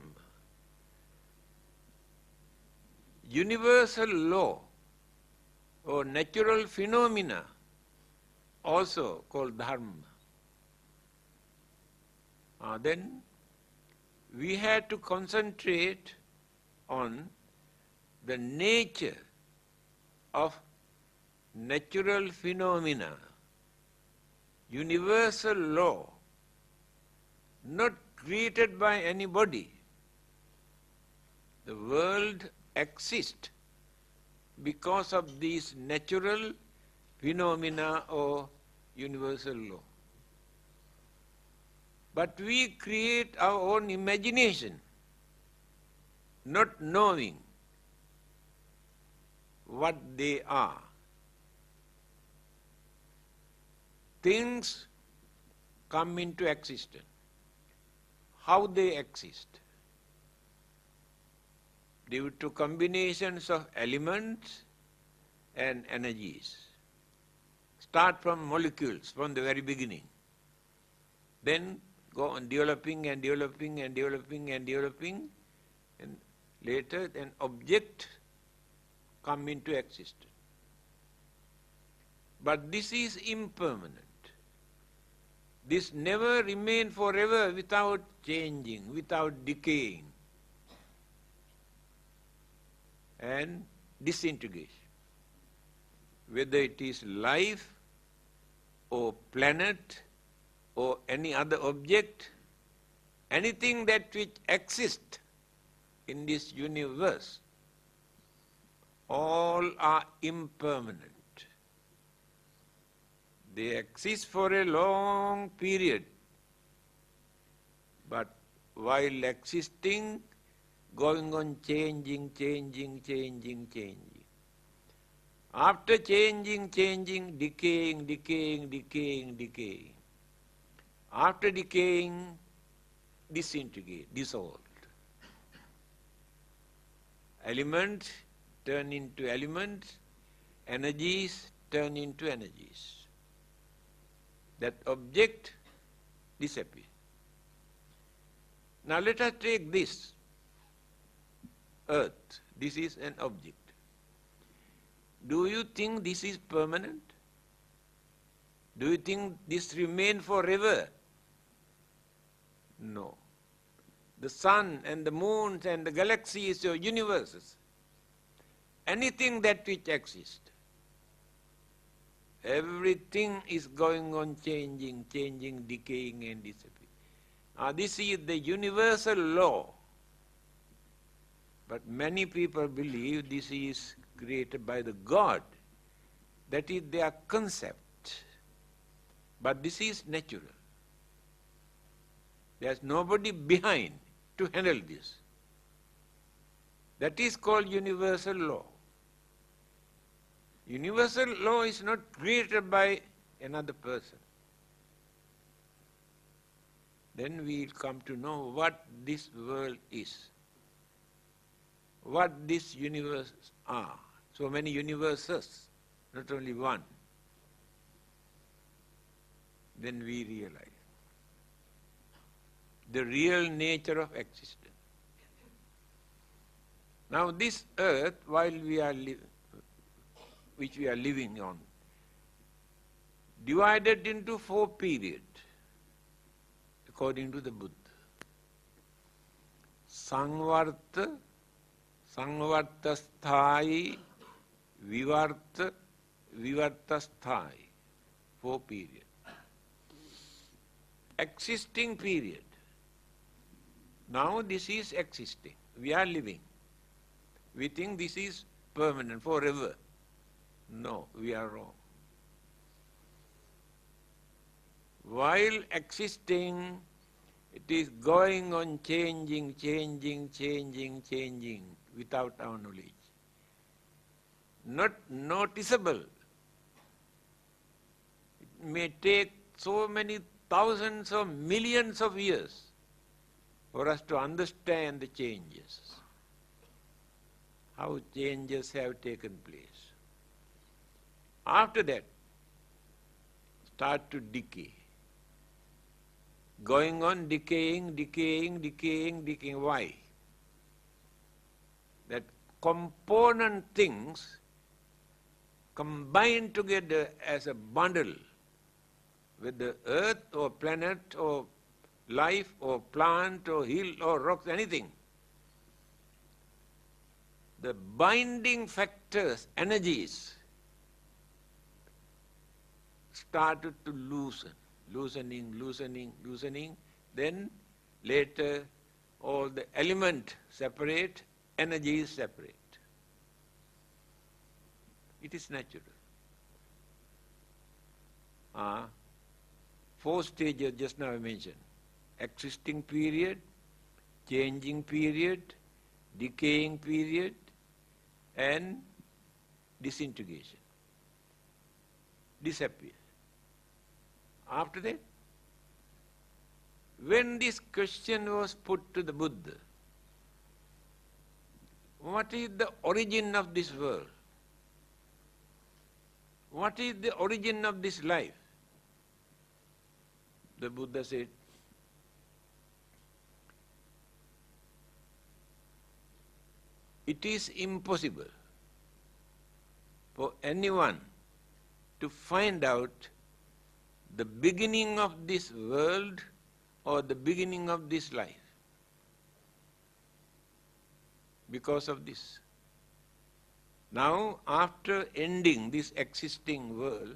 Universal law or natural phenomena also called Dharma. Then we had to concentrate on the nature of natural phenomena, universal law, not created by anybody. The world exists because of these natural phenomena or universal law. But we create our own imagination, not knowing what they are. Things come into existence. How they exist? Due to combinations of elements and energies. Start from molecules from the very beginning. Then go on developing and developing and developing and developing, and later an object come into existence. But this is impermanent. This never remains forever without changing, without decaying and disintegration. Whether it is life or planet or any other object, anything that which exists in this universe, all are impermanent. They exist for a long period, but while existing, going on changing. After changing, decaying. After decaying, disintegrate, dissolved. Elements turn into elements, energies turn into energies. That object disappears. Now let us take this earth. This is an object. Do you think this is permanent? Do you think this remains forever? No. The sun and the moons and the galaxies or universes, anything that which exists, everything is going on changing, decaying and disappearing. This is the universal law. But many people believe this is created by the God. That is their concept. But this is natural. There's nobody behind to handle this. That is called universal law. Universal law is not created by another person. Then we'll come to know what this world is, what this universe are. So many universes, not only one. Then we realize the real nature of existence. Now this earth, while we are which we are living on, divided into 4 periods, according to the Buddha. Sangvarta, Sangvartasthai, Vivarta, Vivartasthai. 4 periods. Existing period. Now this is existing. We are living. We think this is permanent, forever. No, we are wrong. While existing, it is going on changing without our knowledge. Not noticeable. It may take so many thousands or millions of years for us to understand the changes, how changes have taken place. After that, start to decay. Going on decaying. Why? That component things combine together as a bundle with the earth or planet or life or plant or hill or rocks, anything. The binding factors, energies, started to loosening. Then later all the element separate, energy is separate. It is natural. 4 stages just now I mentioned. existing period, changing period, decaying period, and disintegration. Disappear. After that, when this question was put to the Buddha, what is the origin of this world? What is the origin of this life? The Buddha said, it is impossible for anyone to find out the beginning of this world or the beginning of this life. Because of this. Now, after ending this existing world,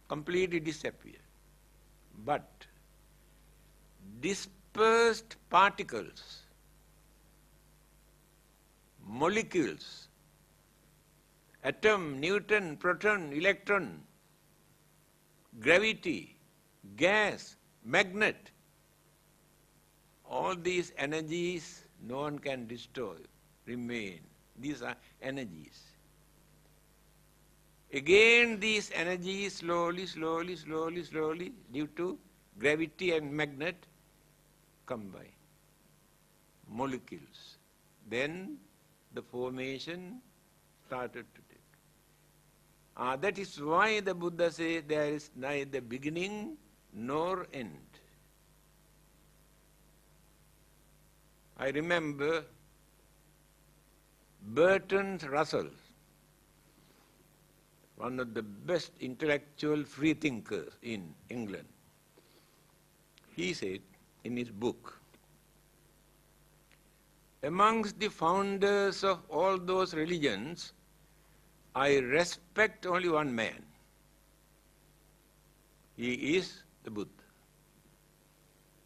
completely disappear. But dispersed particles, molecules, atom, neutron, proton, electron, gravity, gas, magnet, all these energies no one can destroy, remain. These are energies. Again these energies slowly, due to gravity and magnet, combine. Molecules. Then the formation started to take. That is why the Buddha says there is neither beginning nor end. I remember Bertrand Russell, one of the best intellectual freethinkers in England. He said in his book, amongst the founders of all those religions, I respect only one man. He is the Buddha.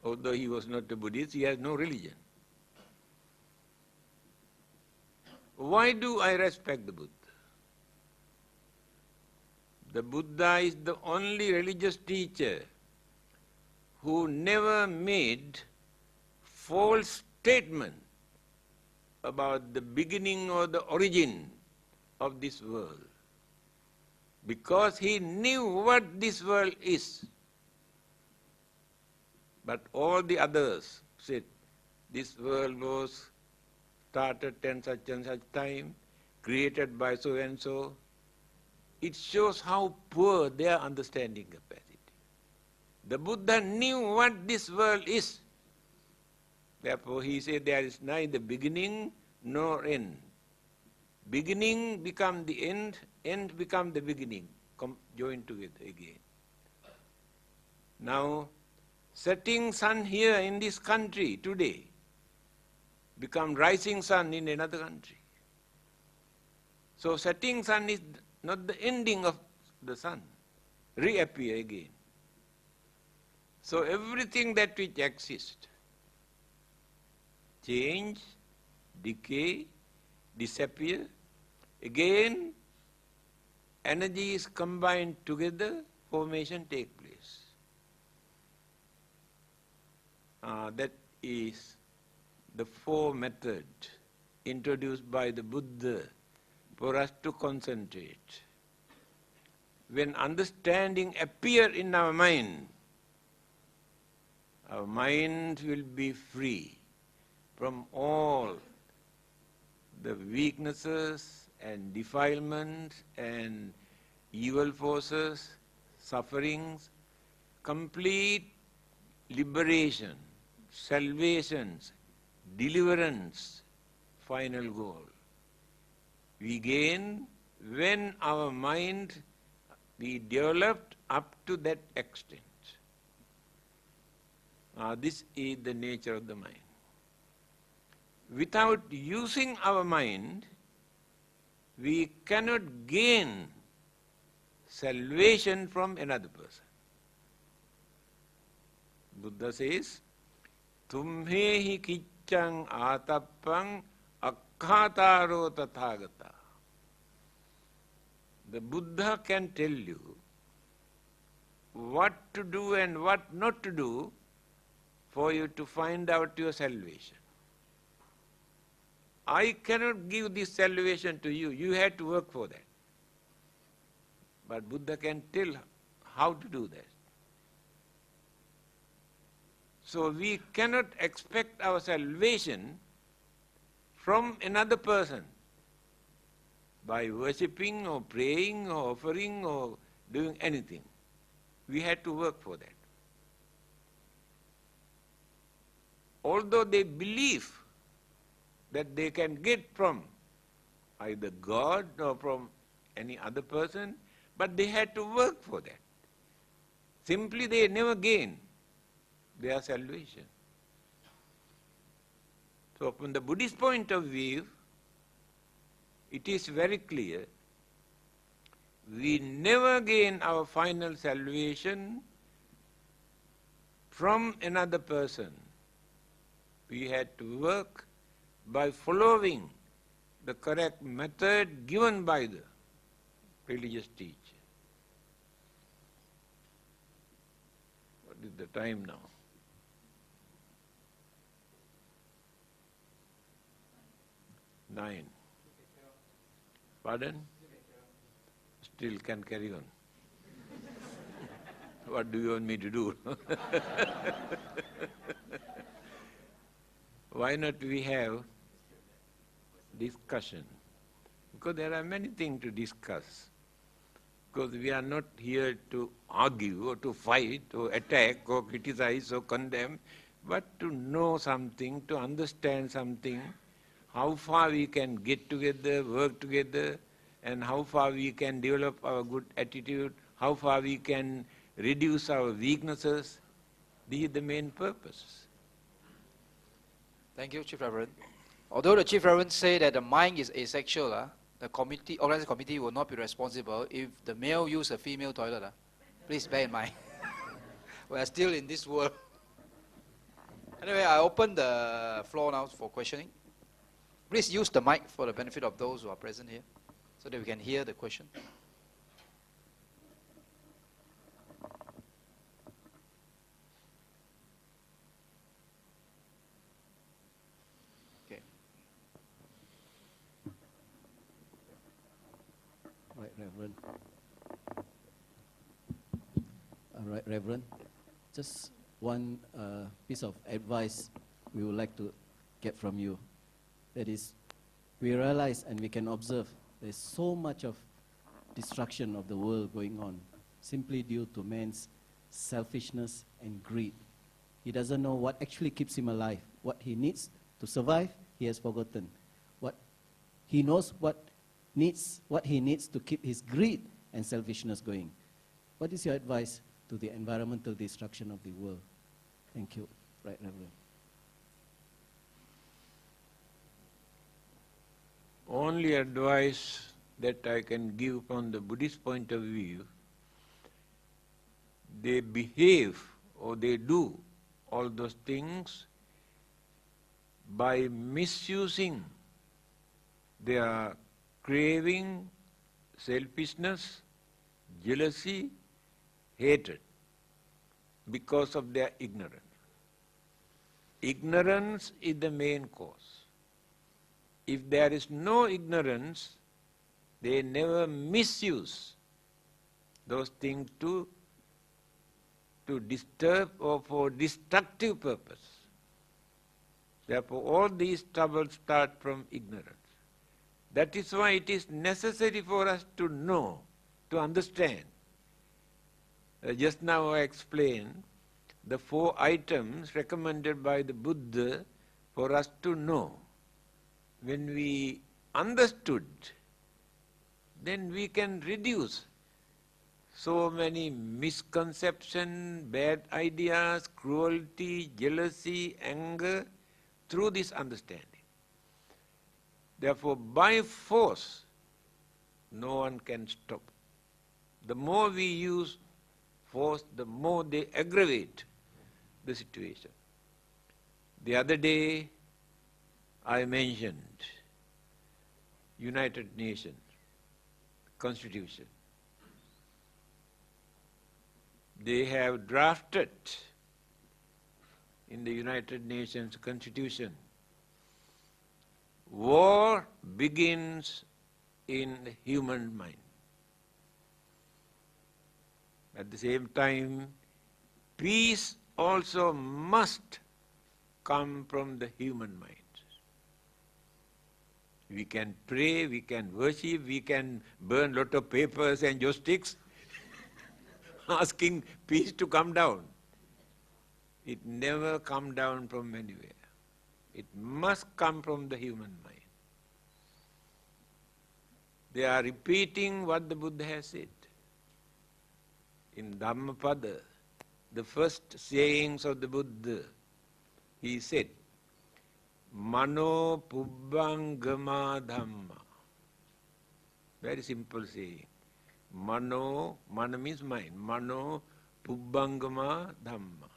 Although he was not a Buddhist, he has no religion. Why do I respect the Buddha? The Buddha is the only religious teacher who never made false statement about the beginning or the origin of this world. Because he knew what this world is. But all the others said, this world was started at such and such time, created by so and so. It shows how poor their understanding capacity. The Buddha knew what this world is. Therefore he said there is neither beginning nor end. Beginning become the end, end become the beginning, joined together again. Now, setting sun here in this country today become rising sun in another country. So setting sun is not the ending of the sun, reappear again. So everything that which exists, change, decay, disappear, again energy is combined together, formation take place. That is the four methods introduced by the Buddha for us to concentrate. When understanding appear in our mind will be free from all the weaknesses and defilements and evil forces, sufferings, complete liberation, salvations, deliverance, final goal. We gain when our mind be developed up to that extent. This is the nature of the mind. Without using our mind, we cannot gain salvation from another person. Buddha says, Tumhehi kiccang atappang akkhataro tathagata. The Buddha can tell you what to do and what not to do for you to find out your salvation. I cannot give this salvation to you. You have to work for that. But Buddha can tell how to do that. So we cannot expect our salvation from another person by worshipping or praying or offering or doing anything. We had to work for that. Although they believe that they can get from either God or from any other person, but they had to work for that. Simply they never gain their salvation. So from the Buddhist point of view, it is very clear, we never gain our final salvation from another person. We had to work by following the correct method given by the religious teacher. What is the time now? 9. Pardon? Still can carry on. What do you want me to do? Why not we have discussion? Because there are many things to discuss. Because we are not here to argue or to fight or attack or criticize or condemn, but to know something, to understand something, how far we can get together, work together, and how far we can develop our good attitude, how far we can reduce our weaknesses. This is the main purpose. Thank you, Chief Reverend. Although the Chief Reverend say that the mind is asexual, the organizing committee will not be responsible if the male use a female toilet. Please bear in mind. We are still in this world. Anyway, I open the floor now for questioning. Please use the mic for the benefit of those who are present here, so that we can hear the question. Okay. Right, Reverend. Right, Reverend. Just one piece of advice we would like to get from you. That is, we realize and we can observe there's so much of destruction of the world going on simply due to man's selfishness and greed. He doesn't know what actually keeps him alive. What he needs to survive, he has forgotten. He knows what he needs to keep his greed and selfishness going. What is your advice to the environmental destruction of the world? Thank you. Right, Reverend. Only advice that I can give from the Buddhist point of view, they behave or they do all those things by misusing their craving, selfishness, jealousy, hatred, because of their ignorance. Ignorance is the main cause. If there is no ignorance, they never misuse those things to disturb or for destructive purpose. Therefore, all these troubles start from ignorance. That is why it is necessary for us to know, to understand. Just now I explained the 4 items recommended by the Buddha for us to know. When we understood, then we can reduce so many misconceptions, bad ideas, cruelty, jealousy, anger, through this understanding. Therefore, by force, no one can stop. The more we use force, the more they aggravate the situation. The other day, I mentioned United Nations Constitution. They have drafted in the United Nations Constitution. War begins in the human mind. At the same time, peace also must come from the human mind. We can pray, we can worship, we can burn lot of papers and joysticks asking peace to come down. It never come down from anywhere. It must come from the human mind. They are repeating what the Buddha has said. In Dhammapada, the first sayings of the Buddha, he said, Mano Pubbangama Dhamma. Very simple saying. Mano means mind. Mano Pubbangama Dhamma.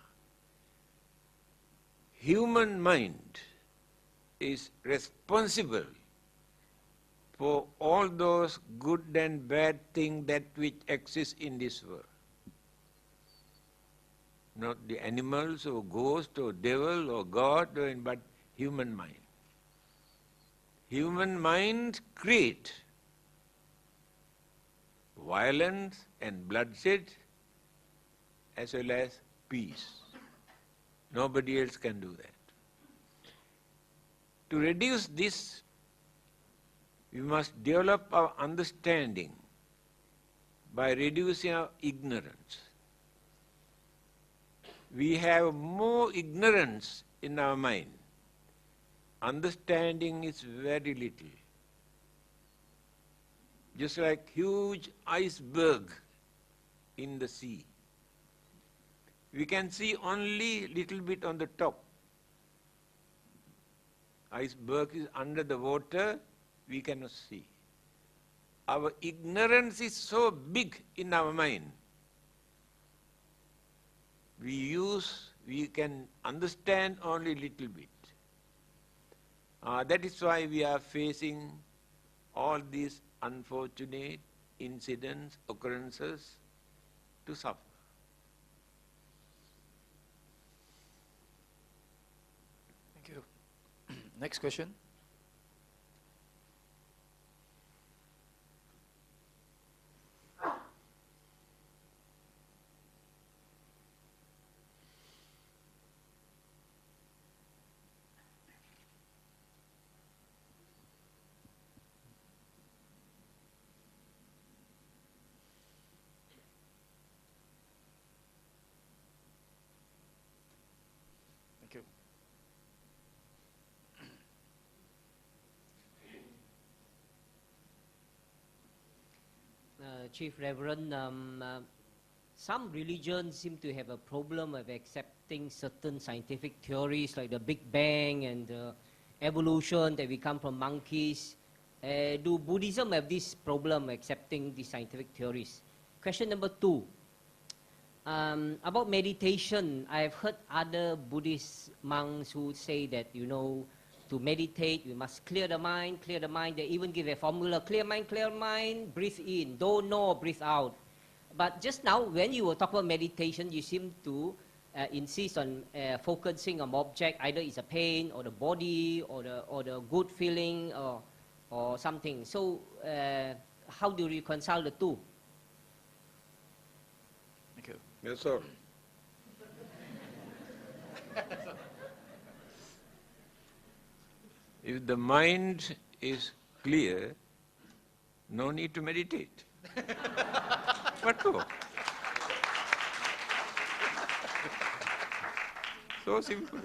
Human mind is responsible for all those good and bad things that which exist in this world. Not the animals or ghost or devil or God, but human mind. Human mind create violence and bloodshed as well as peace. Nobody else can do that. To reduce this, we must develop our understanding by reducing our ignorance. We have more ignorance in our mind. Understanding is very little. Just like huge iceberg in the sea. We can see only little bit on the top. Iceberg is under the water, we cannot see. Our ignorance is so big in our mind. We can understand only little bit. That is why we are facing all these unfortunate incidents, occurrences to suffer. Thank you. Next question. Thank you. Chief Reverend, some religions seem to have a problem of accepting certain scientific theories like the Big Bang and the evolution, that we come from monkeys. Do Buddhism have this problem accepting these scientific theories? Question number 2. About meditation, I've heard other Buddhist monks who say that, to meditate, we must clear the mind. They even give a formula, clear mind, breathe in, don't know, breathe out. But just now, when you were talking about meditation, you seem to insist on focusing on object, either it's a pain or the body or the good feeling or something. So how do you reconcile the two? Thank you. Yes, sir. If the mind is clear, no need to meditate. What for? So simple.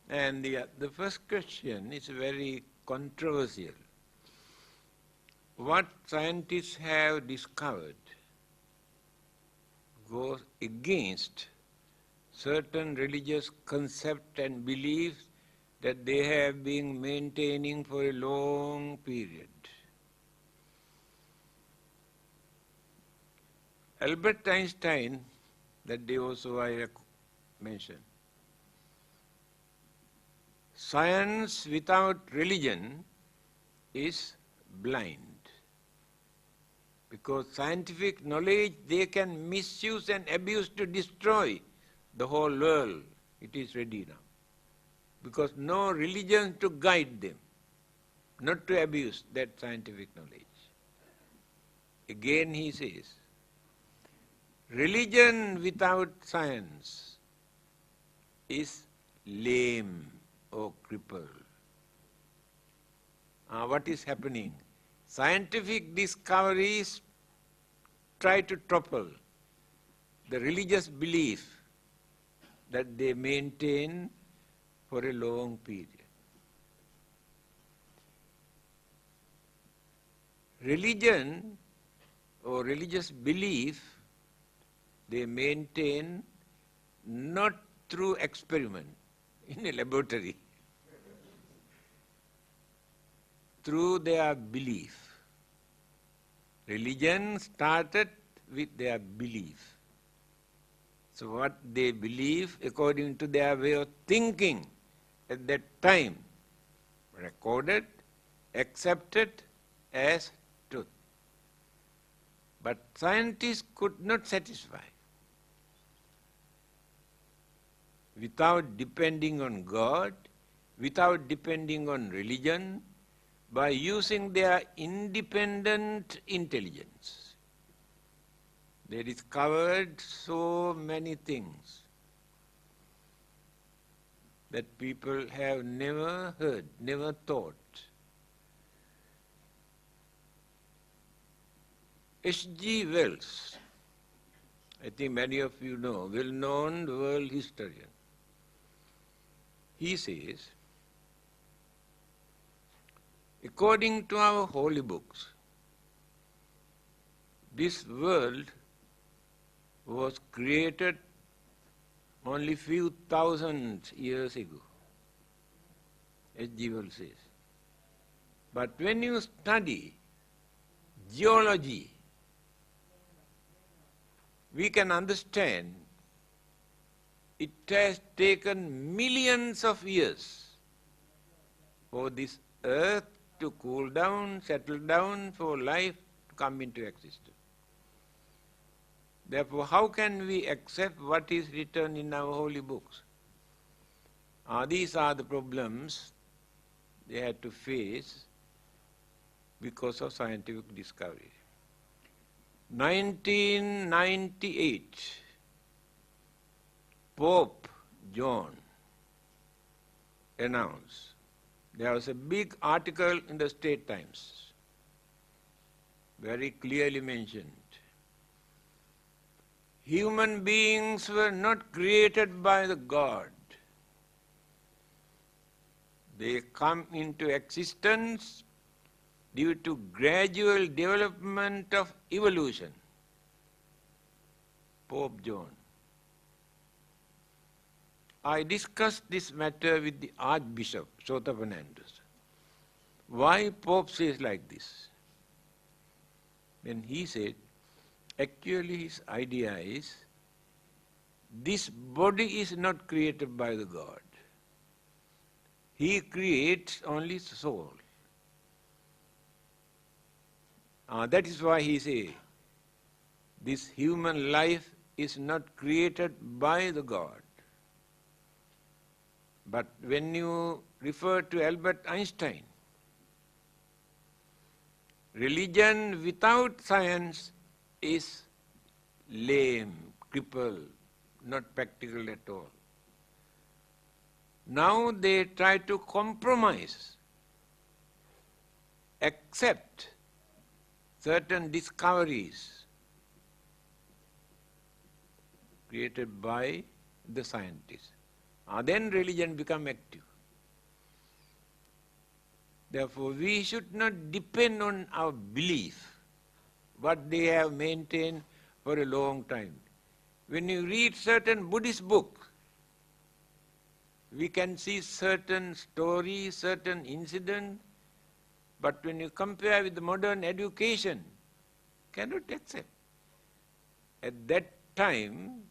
And the first question is very controversial. What scientists have discovered goes against certain religious concepts and beliefs that they have been maintaining for a long period. Albert Einstein, that day also I mentioned, science without religion is blind. Because scientific knowledge they can misuse and abuse to destroy the whole world, it is ready now. Because no religion to guide them, not to abuse that scientific knowledge. Again he says, religion without science is lame or crippled. What is happening? Scientific discoveries try to topple the religious belief that they maintain for a long period. Religion or religious belief they maintain not through experiment in a laboratory, through their belief. Religion started with their belief. So what they believe according to their way of thinking at that time, recorded, accepted as truth. But scientists could not satisfy. Without depending on God, without depending on religion, by using their independent intelligence. They discovered so many things that people have never heard, never thought. H.G. Wells, I think many of you know, well-known world historian. He says, according to our holy books, this world was created only few thousand years ago, H.G. Wells says. But when you study geology, we can understand it has taken millions of years for this earth to cool down, settle down, for life to come into existence. Therefore, how can we accept what is written in our holy books? These are the problems they had to face because of scientific discovery. 1998, Pope John announced, there was a big article in the State Times, very clearly mentioned, human beings were not created by the God. They come into existence due to gradual development of evolution. Pope John. I discussed this matter with the Archbishop, Sotapanandus. Why Pope says like this? Then he said, actually his idea is, this body is not created by the God. He creates only soul. That is why he says, this human life is not created by the God. But when you refer to Albert Einstein, religion without science is lame, crippled, not practical at all. Now they try to compromise, accept certain discoveries created by the scientists. Then religion become active. Therefore, we should not depend on our belief, what they have maintained for a long time. When you read certain Buddhist books, we can see certain stories, certain incidents, but when you compare with the modern education, cannot accept. At that time,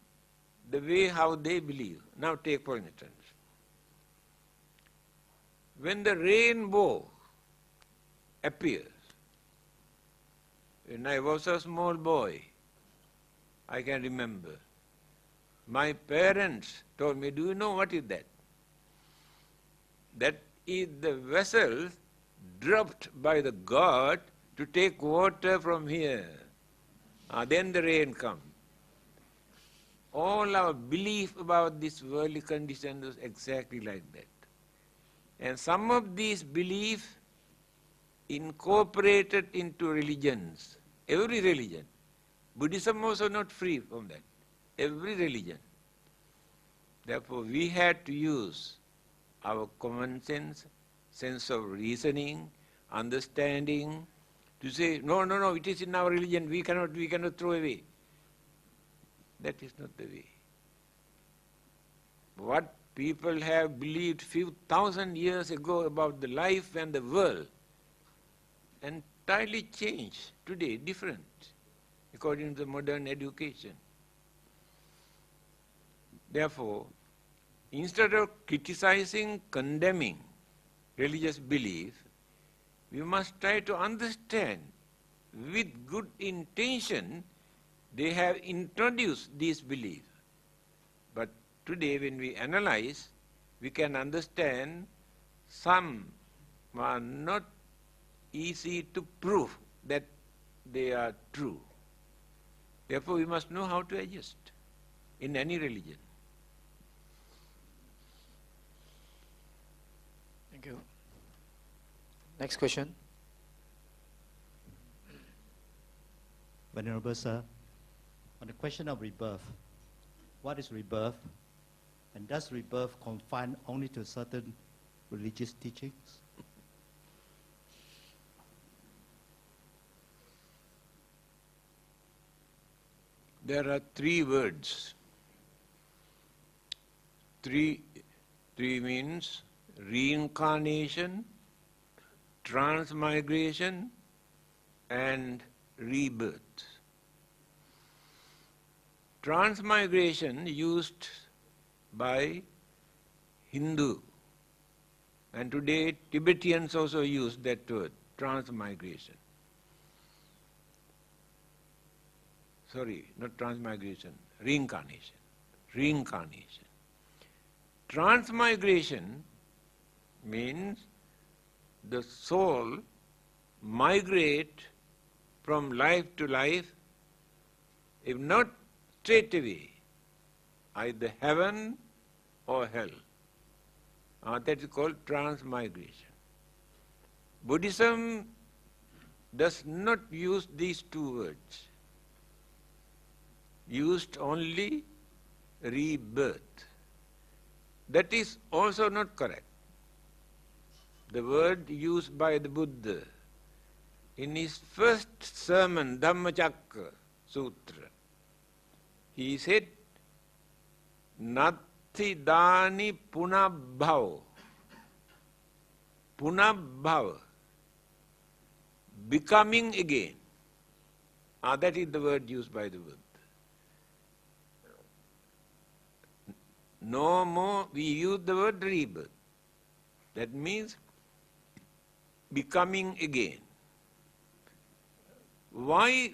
the way how they believe. Now take for instance, when the rainbow appears, when I was a small boy, I can remember, My parents told me, do you know what is that? That is the vessel dropped by the God to take water from here. Then the rain comes. All our belief about this worldly condition was exactly like that. And some of these beliefs incorporated into religions, every religion. Buddhism also not free from that, every religion. Therefore, we had to use our common sense of reasoning, understanding, to say, no, it is in our religion, we cannot throw away. That is not the way. What people have believed few thousand years ago about the life and the world, entirely changed today, different, according to the modern education. Therefore, instead of criticizing, condemning religious belief, we must try to understand with good intention they have introduced these beliefs. But today when we analyze, we can understand some are not easy to prove that they are true. Therefore we must know how to adjust in any religion. Thank you. Next question. Venerable Sir, on the question of rebirth, what is rebirth? And does rebirth confine only to certain religious teachings? There are three words. Three means reincarnation, transmigration, and rebirth. Transmigration used by Hindu, and today Tibetans also use that word, transmigration. Sorry, not transmigration, reincarnation. Reincarnation. Transmigration means the soul migrate from life to life, if not straight away, either heaven or hell. That is called transmigration. Buddhism does not use these two words. Used only rebirth. That is also not correct. The word used by the Buddha in his first sermon, Dhammacakka Sutra, he said, Natti dani punabhava. Punabhava. Becoming again. That is the word used by the Buddha. No more, we use the word rebirth. That means becoming again. Why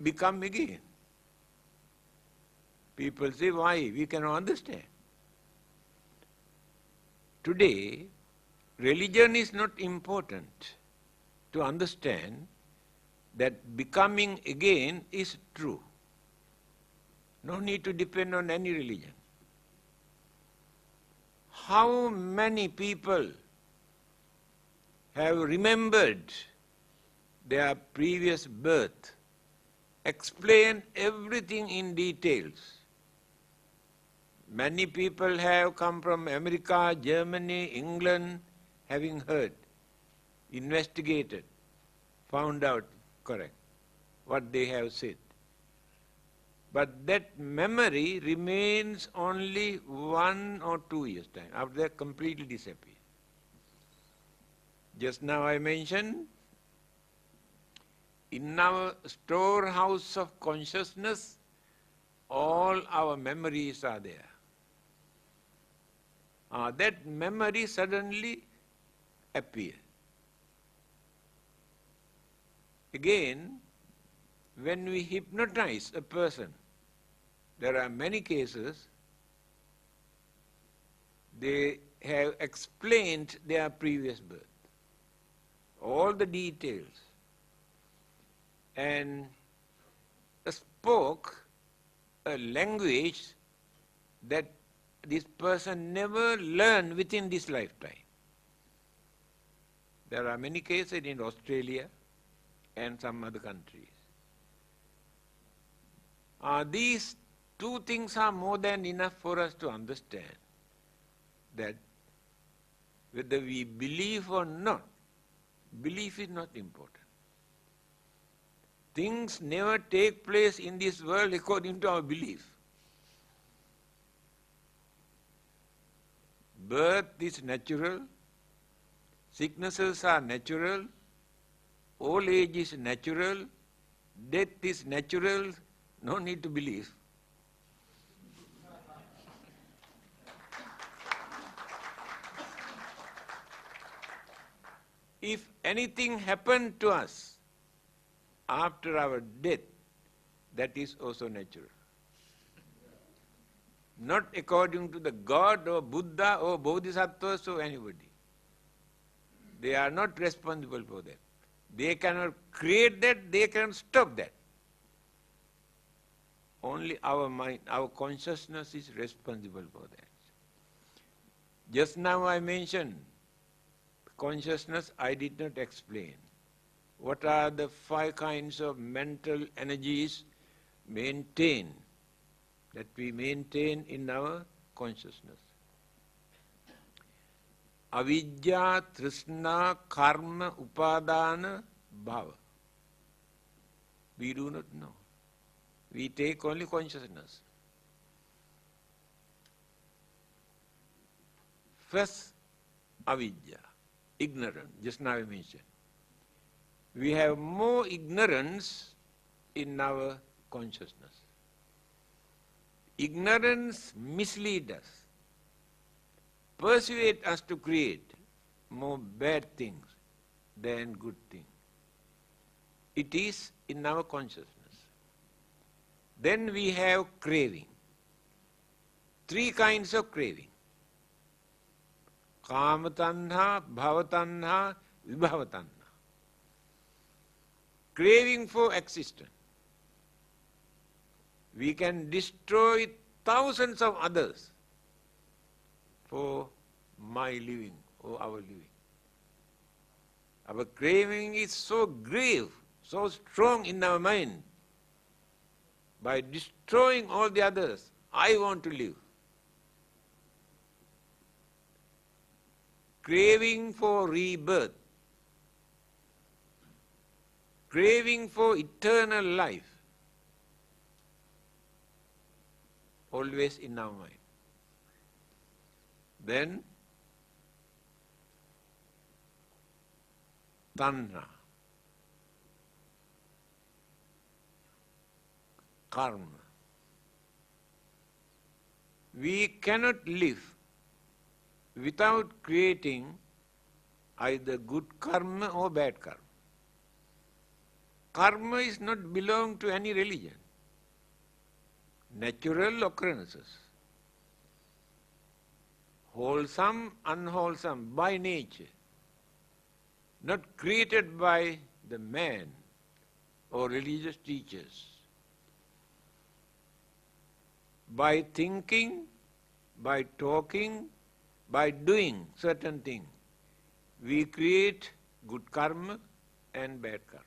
become again? People say, why? We cannot understand. Today, religion is not important to understand that becoming again is true. No need to depend on any religion. How many people have remembered their previous birth, explain everything in details? Many people have come from America, Germany, England, having heard, investigated, found out correct what they have said. But that memory remains only 1 or 2 years' time. After that, completely disappears. Just now I mentioned, in our storehouse of consciousness, all our memories are there. That memory suddenly appears. Again, when we hypnotize a person, There are many cases, they have explained their previous birth, all the details, and spoke a language that this person never learned within this lifetime. There are many cases in Australia and some other countries. These two things are more than enough for us to understand that whether we believe or not, belief is not important. Things never take place in this world according to our belief. Birth is natural, sicknesses are natural, old age is natural, death is natural, no need to believe. If anything happened to us after our death, that is also natural. Not according to the God or Buddha or Bodhisattvas or anybody. They are not responsible for that. They cannot create that, they cannot stop that. Only our mind, our consciousness is responsible for that. Just now I mentioned consciousness, I did not explain. What are the 5 kinds of mental energies that we maintain in our consciousness? Avidya, Trishna, Karma, Upadana, Bhava. We do not know. We take only consciousness. First, avidya, ignorance, just now I mentioned. We have more ignorance in our consciousness. Ignorance misleads us, persuades us to create more bad things than good things. It is in our consciousness. Then we have craving. 3 kinds of craving. Kama tanha, bhava tanha, vibhava tanha. Craving for existence. We can destroy thousands of others for my living or our living. Our craving is so grave, so strong in our mind. By destroying all the others, I want to live. Craving for rebirth. Craving for eternal life. Always in our mind. Then, tanha, karma. We cannot live without creating either good karma or bad karma. Karma is not belong to any religion. Natural occurrences. Wholesome, unwholesome, by nature. Not created by the man or religious teachers. By thinking, by talking, by doing certain things, we create good karma and bad karma.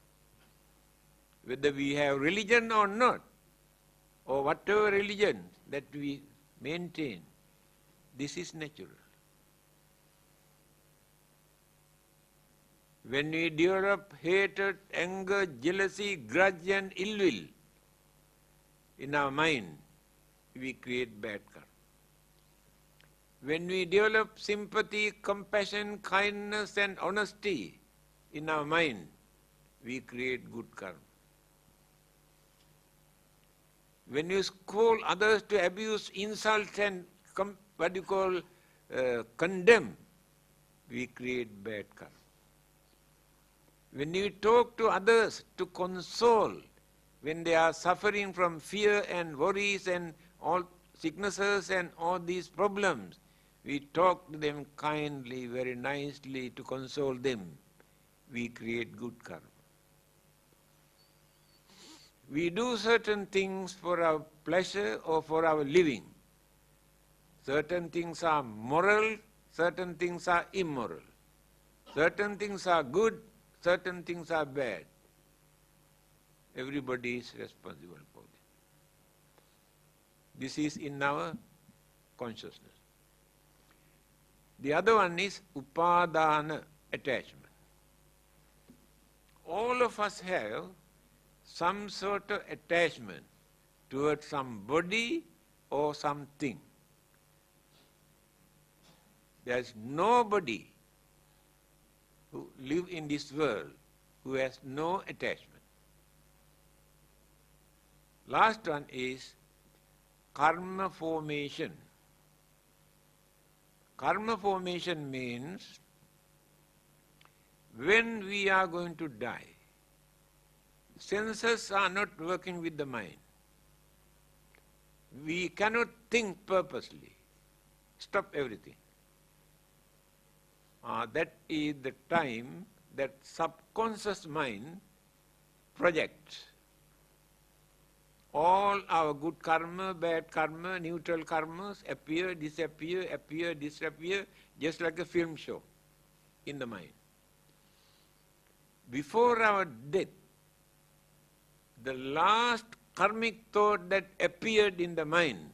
Whether we have religion or not, or whatever religion that we maintain, this is natural. When we develop hatred, anger, jealousy, grudge and ill will in our mind, we create bad karma. When we develop sympathy, compassion, kindness and honesty in our mind, we create good karma. When you scold others to abuse, insult and condemn, we create bad karma. When you talk to others to console when they are suffering from fear and worries and all sicknesses and all these problems, we talk to them kindly, very nicely to console them. We create good karma. We do certain things for our pleasure or for our living. Certain things are moral, certain things are immoral. Certain things are good, certain things are bad. Everybody is responsible for it. This is in our consciousness. The other one is upadana, attachment. All of us have some sort of attachment towards somebody or something. There is nobody who lives in this world who has no attachment. Last one is karma formation. Karma formation means when we are going to die, senses are not working with the mind. We cannot think purposely. Stop everything. That is the time that subconscious mind projects all our good karma, bad karma, neutral karmas appear, disappear, just like a film show in the mind. Before our death, the last karmic thought that appeared in the mind,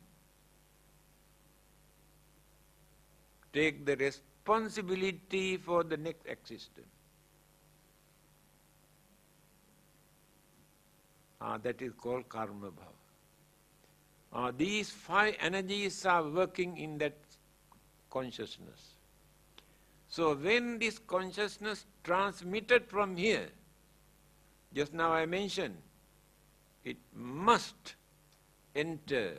take the responsibility for the next existence. That is called karma bhava. These 5 energies are working in that consciousness. So when this consciousness transmitted from here, just now I mentioned, it must enter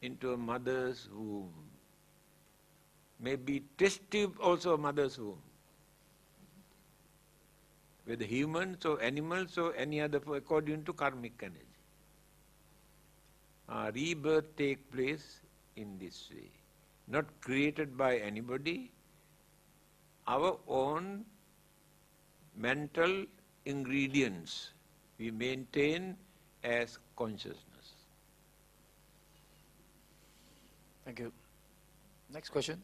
into a mother's womb. Maybe test tube also a mother's womb. Whether humans or animals or any other, according to karmic energy. Rebirth takes place in this way. Not created by anybody, our own mental ingredients we maintain as consciousness. Thank you. Next question.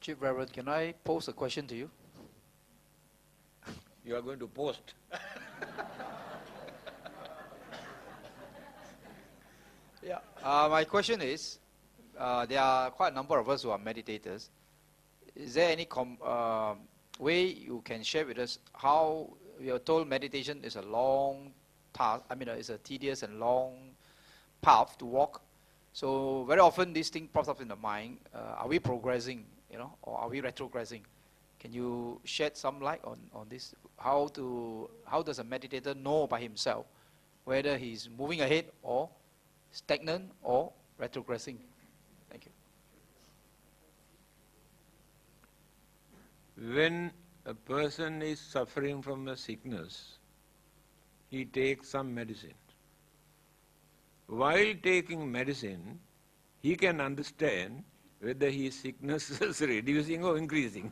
Chief Reverend, can I pose a question to you? You are going to post. Yeah. My question is, there are quite a number of us who are meditators. Is there any way you can share with us how we are told meditation is a long task, it's a tedious and long path to walk. So very often this thing pops up in the mind, are we progressing, or are we retrogressing? Can you shed some light on this? How does a meditator know by himself whether he's moving ahead or stagnant or retrogressing? Thank you. When a person is suffering from a sickness, he takes some medicine. While taking medicine, he can understand whether his sickness is reducing or increasing.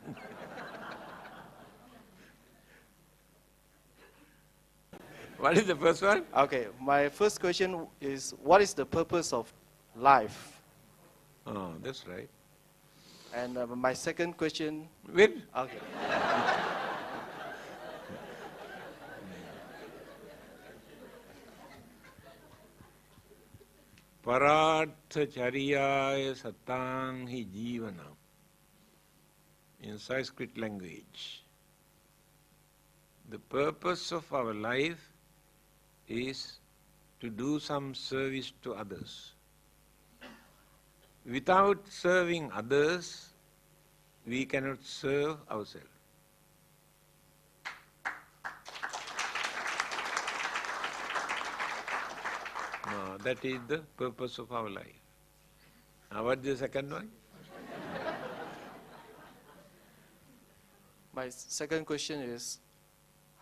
What is the first one? Okay, my first question is, what is the purpose of life? Oh, that's right. And my second question... Wait. Okay. Paratha chariyaya satang hi jivanam. In Sanskrit language, the purpose of our life is to do some service to others. Without serving others, we cannot serve ourselves. That is the purpose of our life. Now, what is the second one? My second question is,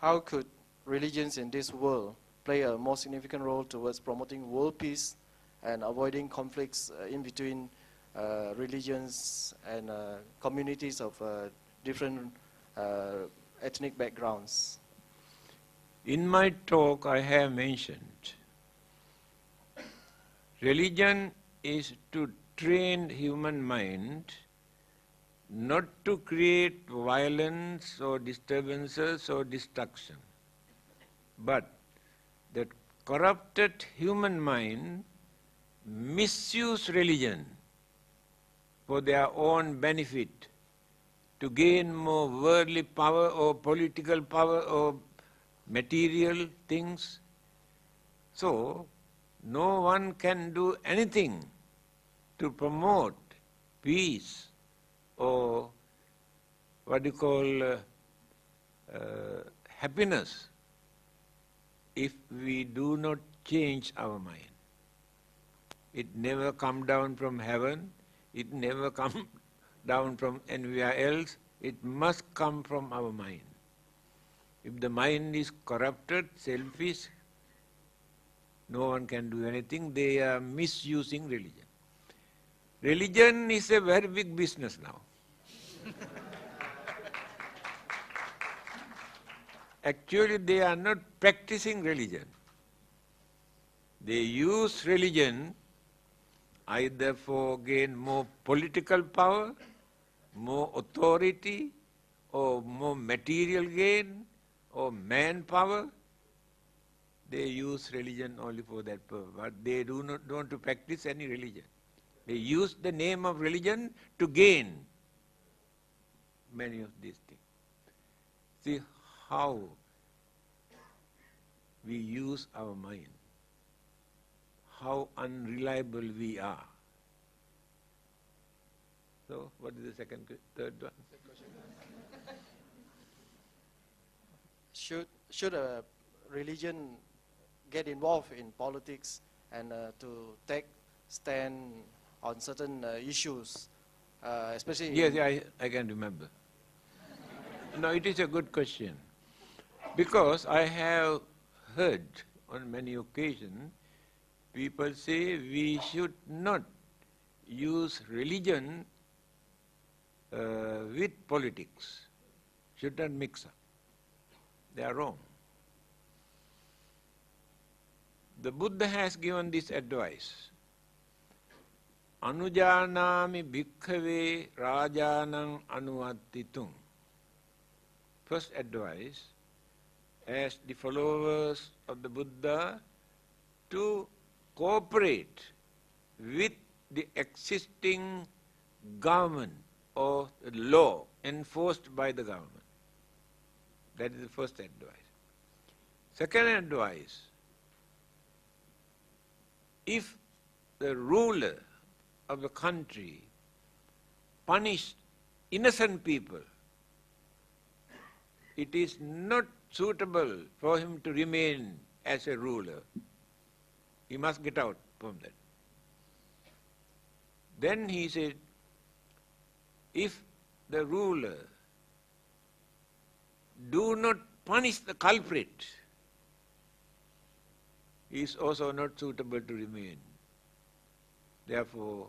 how could religions in this world play a more significant role towards promoting world peace and avoiding conflicts in between religions and communities of different ethnic backgrounds? In my talk, I have mentioned religion is to train human mind not to create violence or disturbances or destruction, but that corrupted human mind misuse religion for their own benefit to gain more worldly power or political power or material things. So, no one can do anything to promote peace or what you call happiness if we do not change our mind. It never come down from heaven, it never come down from anywhere else, it must come from our mind. If the mind is corrupted, selfish, no one can do anything, they are misusing religion. Religion is a very big business now. Actually, they are not practicing religion. They use religion either for gain more political power, more authority, or more material gain, or manpower. They use religion only for that purpose, but they do not want to practice any religion. They use the name of religion to gain many of these things. See how we use our mind, how unreliable we are. So, what is the third one? Should a religion get involved in politics and to take stand on certain issues, especially? Yes, I can remember. No, it is a good question. Because I have heard on many occasions people say we should not use religion with politics, should not mix up. They are wrong. The Buddha has given this advice. Anujanami bhikkhave rajanang anuvattitum. First advice, as the followers of the Buddha, to cooperate with the existing government or law enforced by the government. That is the first advice. Second advice, if the ruler of the country punished innocent people, it is not suitable for him to remain as a ruler. He must get out from that. Then he said, if the ruler do not punish the culprit, he is also not suitable to remain. Therefore,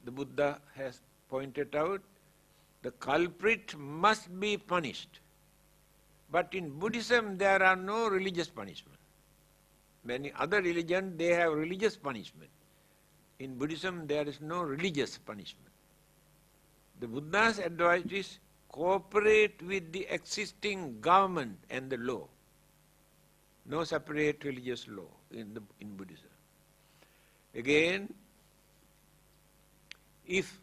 the Buddha has pointed out the culprit must be punished. But in Buddhism, there are no religious punishment. Many other religions, they have religious punishment. In Buddhism, there is no religious punishment. The Buddha's advice is cooperate with the existing government and the law. No separate religious law in Buddhism. Again, if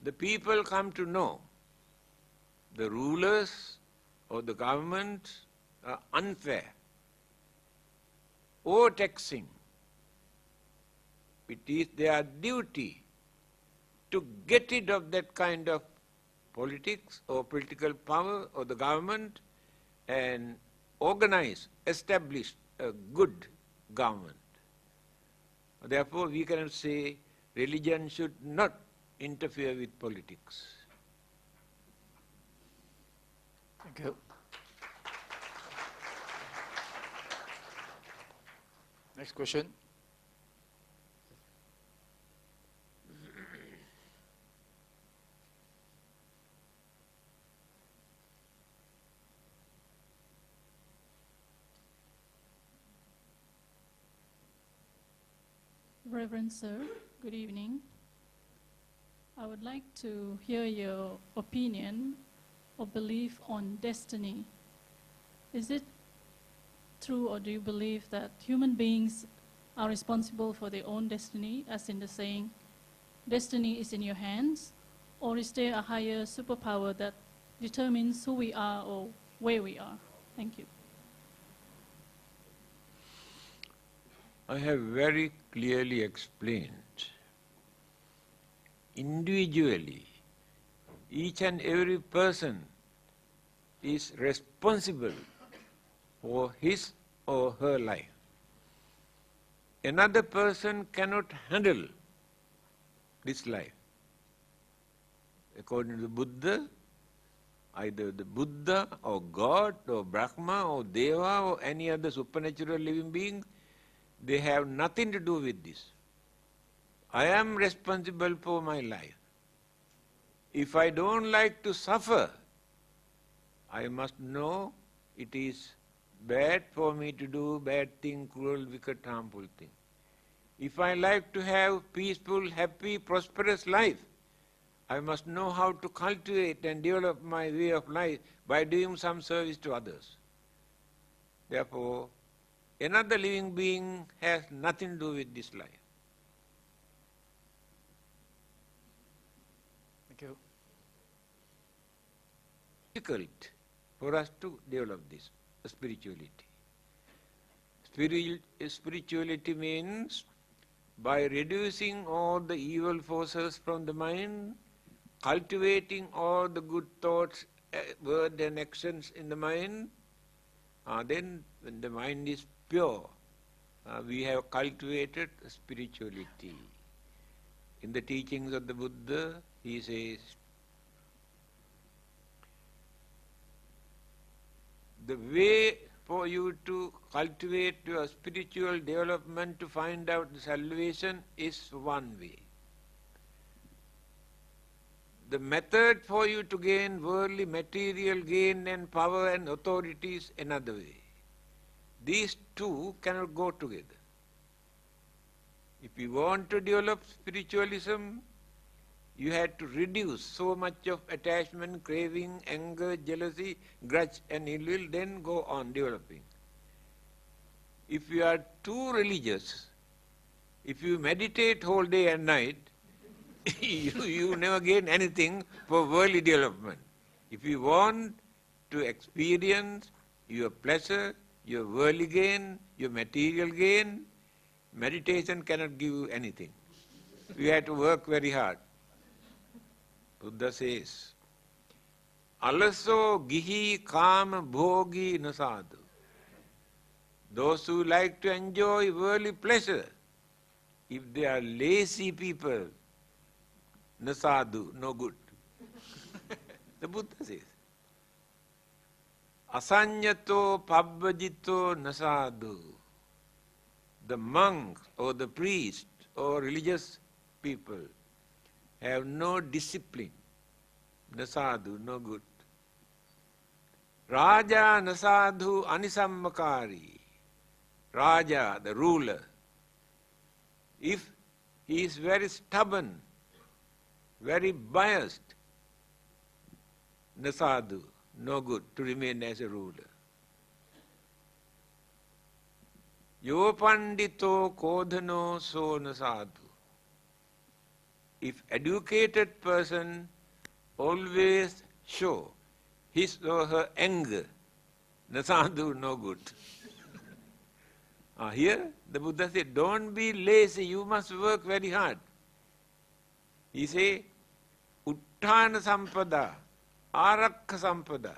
the people come to know the rulers or the government are unfair, overtaxing, it is their duty to get rid of that kind of politics or political power or the government and organize, establish a good government. Therefore, we cannot say religion should not interfere with politics. Thank you. Next question. Reverend Sir, good evening. I would like to hear your opinion or belief on destiny. Is it true, or do you believe that human beings are responsible for their own destiny, as in the saying, destiny is in your hands, or is there a higher superpower that determines who we are or where we are? Thank you. I have very clearly explained. Individually, each and every person is responsible for his or her life. Another person cannot handle this life. According to the Buddha, either the Buddha or God or Brahma or Deva or any other supernatural living being, they have nothing to do with this. I am responsible for my life. If I don't like to suffer, I must know it is bad for me to do bad thing, cruel, wicked, harmful thing. If I like to have peaceful, happy, prosperous life, I must know how to cultivate and develop my way of life by doing some service to others. Therefore, another living being has nothing to do with this life. Thank you. Difficult for us to develop this spirituality. Spirituality means by reducing all the evil forces from the mind, cultivating all the good thoughts, words and actions in the mind, then when the mind is pure, we have cultivated spirituality. In the teachings of the Buddha, he says, the way for you to cultivate your spiritual development to find out the salvation is one way. The method for you to gain worldly material gain and power and authority is another way. These two cannot go together. If you want to develop spiritualism, you had to reduce so much of attachment, craving, anger, jealousy, grudge and ill will, then go on developing. If you are too religious, if you meditate whole day and night, you never gain anything for worldly development. If you want to experience your pleasure, your worldly gain, your material gain, meditation cannot give you anything. You have to work very hard. Buddha says, Alaso gihi kama bhogi nasadu. Those who like to enjoy worldly pleasure, if they are lazy people, nasadu, no good. The Buddha says, Asanyato pabbajito nasadu. The monks or the priest or religious people have no discipline. Nasadu, no good. Raja nasadu anisammakari. Raja, the ruler, if he is very stubborn, very biased, nasadu, no good to remain as a ruler. Yo pandito kodhano so nasadu. If educated person always show his or her anger, nasadu, no good. Here the Buddha said, don't be lazy, you must work very hard. He say, Utthana sampada, arakha sampada.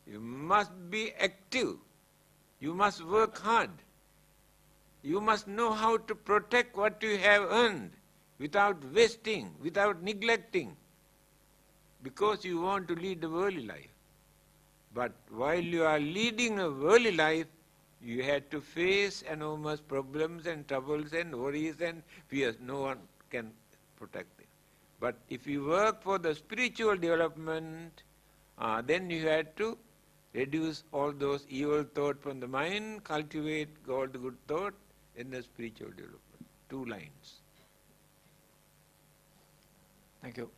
You must be active. You must work hard. You must know how to protect what you have earned without wasting, without neglecting, because you want to lead the worldly life. But while you are leading a worldly life, you had to face enormous problems and troubles and worries and fears. No one can protect them. But if you work for the spiritual development, then you had to reduce all those evil thoughts from the mind, cultivate all the good thought in the spiritual development. 2 lines. Thank you.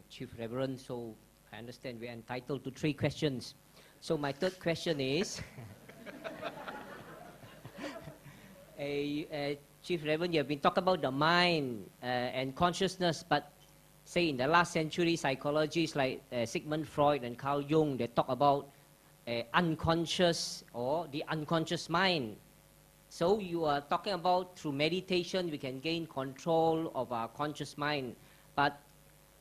Chief Reverend, so I understand we are entitled to 3 questions. So my third question is, Chief Reverend, you have been talking about the mind and consciousness, but say in the last century, psychologists like Sigmund Freud and Carl Jung, they talk about unconscious or the unconscious mind. So you are talking about through meditation, we can gain control of our conscious mind. But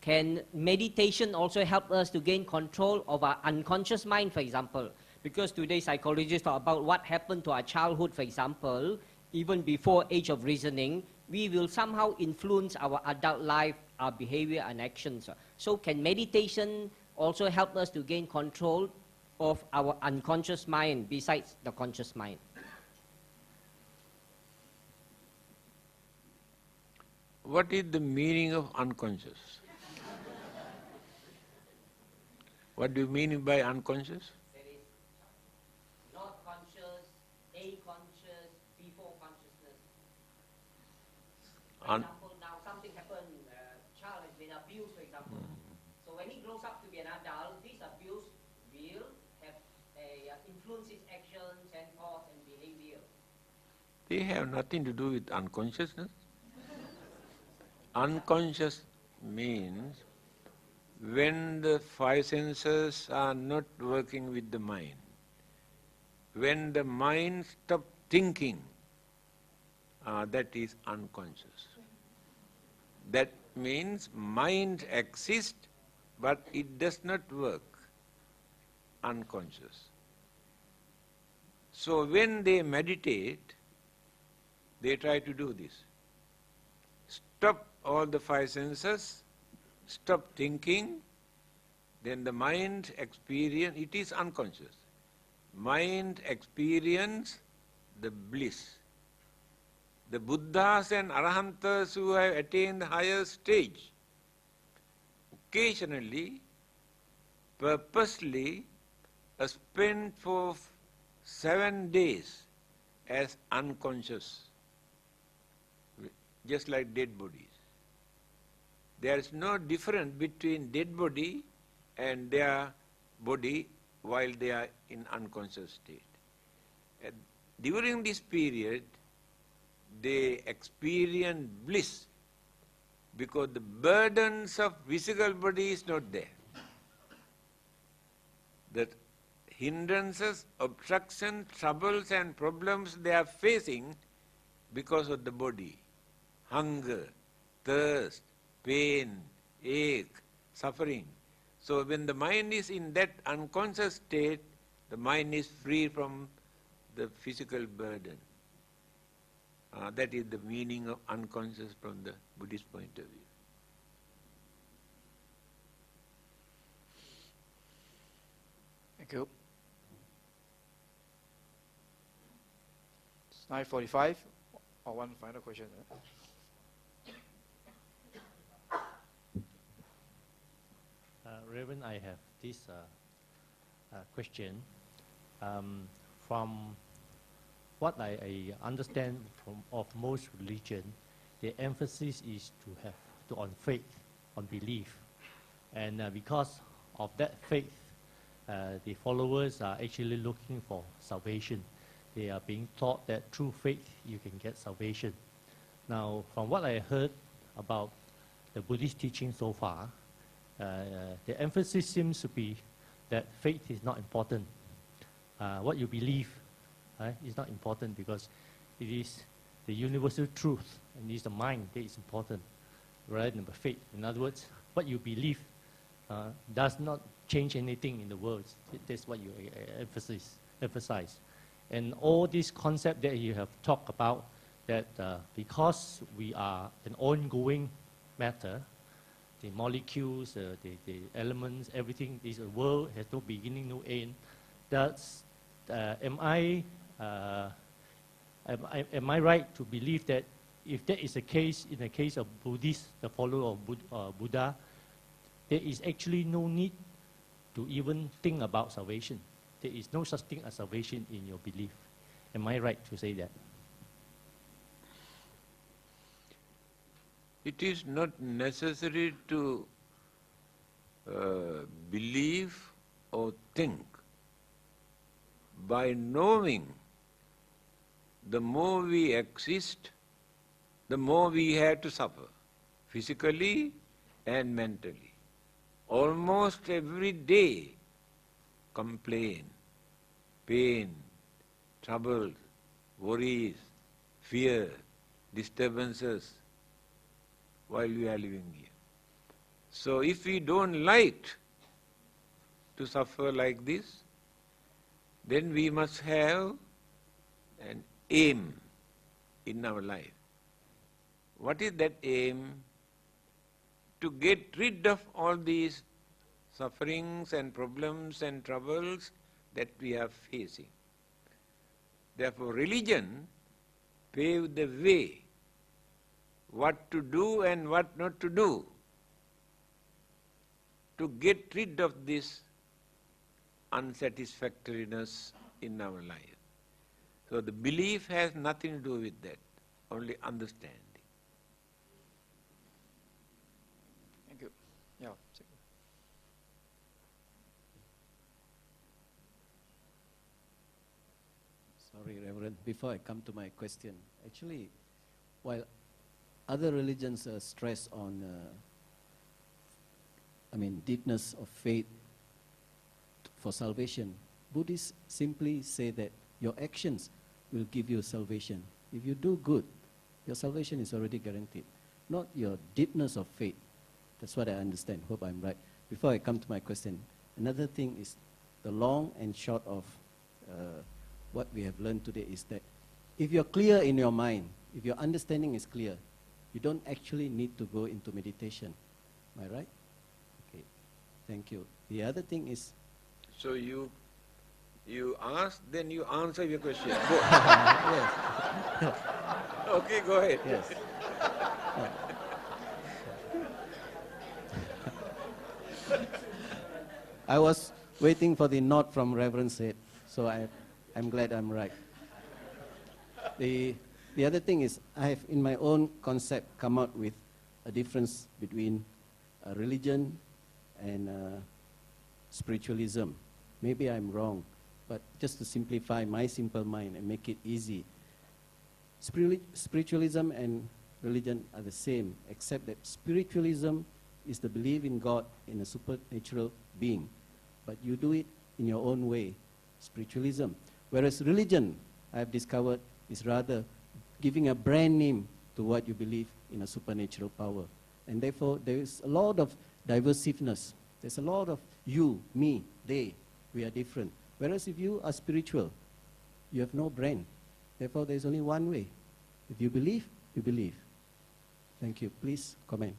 can meditation also help us to gain control of our unconscious mind, for example? Because today psychologists talk about what happened to our childhood, for example, even before age of reasoning, we will somehow influence our adult life, our behavior and actions. So can meditation also help us to gain control of our unconscious mind besides the conscious mind? What is the meaning of unconscious? What do you mean by unconscious? There is not conscious, a-conscious, before consciousness. For example, now something happened, child has been abused, for example. So when he grows up to be an adult, this abuse will have influence his actions and thoughts and behavior. They have nothing to do with unconsciousness. Unconscious means when the 5 senses are not working with the mind, when the mind stops thinking, that is unconscious. That means mind exists, but it does not work, unconscious. So when they meditate, they try to do this. Stop all the 5 senses, stop thinking, then the mind experience, it is unconscious. Mind experience the bliss. The Buddhas and Arahantas who have attained the higher stage, occasionally, purposely, spend for 7 days as unconscious, just like dead bodies. There is no difference between dead body and their body while they are in unconscious state. And during this period, they experience bliss because the burdens of physical body is not there. The hindrances, obstructions, troubles and problems they are facing because of the body. Hunger, thirst, pain, ache, suffering. So when the mind is in that unconscious state, the mind is free from the physical burden. That is the meaning of unconscious from the Buddhist point of view. Thank you. It's 9:45. Or one final question. Reverend, I have this question. From what I understand of most religion, the emphasis is on faith, on belief. And because of that faith, the followers are actually looking for salvation. They are being taught that through faith you can get salvation. Now, from what I heard about the Buddhist teaching so far, the emphasis seems to be that faith is not important. What you believe is not important because it is the universal truth and it is the mind that is important rather than the faith. In other words, what you believe does not change anything in the world. That's what you emphasize. And all these concepts that you have talked about, that because we are an ongoing matter, the molecules, the elements, everything, this world has no beginning, no end. That's, am I right to believe that if that is the case, in the case of Buddhists, the follower of Buddha, there is actually no need to even think about salvation? There is no such thing as salvation in your belief. Am I right to say that? It is not necessary to believe or think. By knowing, the more we exist, the more we have to suffer, physically and mentally. Almost every day, complain, pain, troubles, worries, fear, disturbances, while we are living here. So if we don't like to suffer like this, then we must have an aim in our life. What is that aim? To get rid of all these sufferings and problems and troubles that we are facing. Therefore, religion paved the way what to do and what not to do to get rid of this unsatisfactoriness in our life. So the belief has nothing to do with that, only understanding. Thank you. Yeah. Sorry, Reverend, before I come to my question, actually, while other religions stress on, deepness of faith for salvation, Buddhists simply say that your actions will give you salvation. If you do good, your salvation is already guaranteed, not your deepness of faith. That's what I understand. Hope I'm right. Before I come to my question, another thing is the long and short of what we have learned today is that if you're clear in your mind, if your understanding is clear, you don't actually need to go into meditation. Am I right? Okay. Thank you. The other thing is... So you ask, then you answer your question. Go. Yes. Okay, go ahead. Yes. I was waiting for the nod from Reverend Said, so I'm glad I'm right. The other thing is, I have in my own concept come out with a difference between religion and spiritualism. Maybe I'm wrong, but just to simplify my simple mind and make it easy, spiritualism and religion are the same, except that spiritualism is the belief in God, in a supernatural being. But you do it in your own way, spiritualism. Whereas religion, I've discovered, is rather giving a brand name to what you believe in a supernatural power. And therefore, there is a lot of diversiveness. There's a lot of you, me, they. We are different. Whereas if you are spiritual, you have no brand. Therefore, there's only one way. If you believe, you believe. Thank you. Please comment.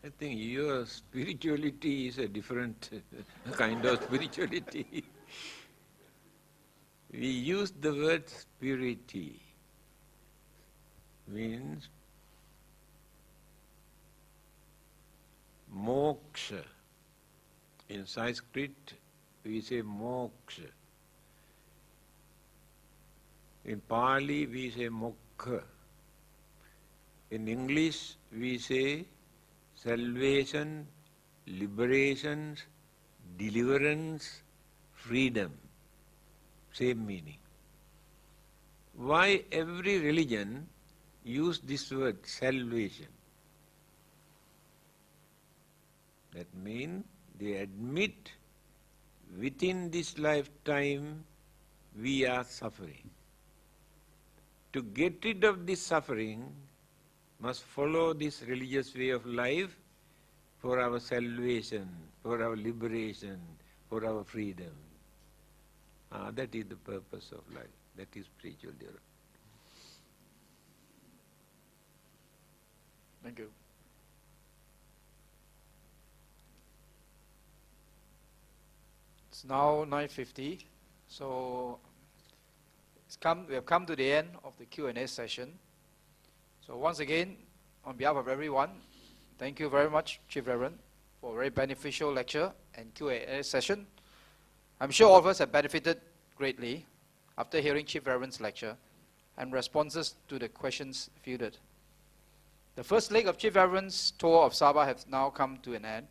I think your spirituality is a different kind of spirituality. We use the word spiriti, means moksha. In Sanskrit, we say moksha. In Pali, we say mokkha. In English, we say salvation, liberation, deliverance, freedom. Same meaning. Why every religion use this word, salvation? That means they admit within this lifetime we are suffering. To get rid of this suffering, must follow this religious way of life for our salvation, for our liberation, for our freedom. That is the purpose of life. That is spiritual development. Thank you. It's now 9:50, so we have come to the end of the Q&A session. So once again, on behalf of everyone, thank you very much, Chief Reverend, for a very beneficial lecture and Q&A session. I'm sure all of us have benefited greatly after hearing Chief Reverend's lecture and responses to the questions fielded. The first leg of Chief Reverend's tour of Sabah has now come to an end.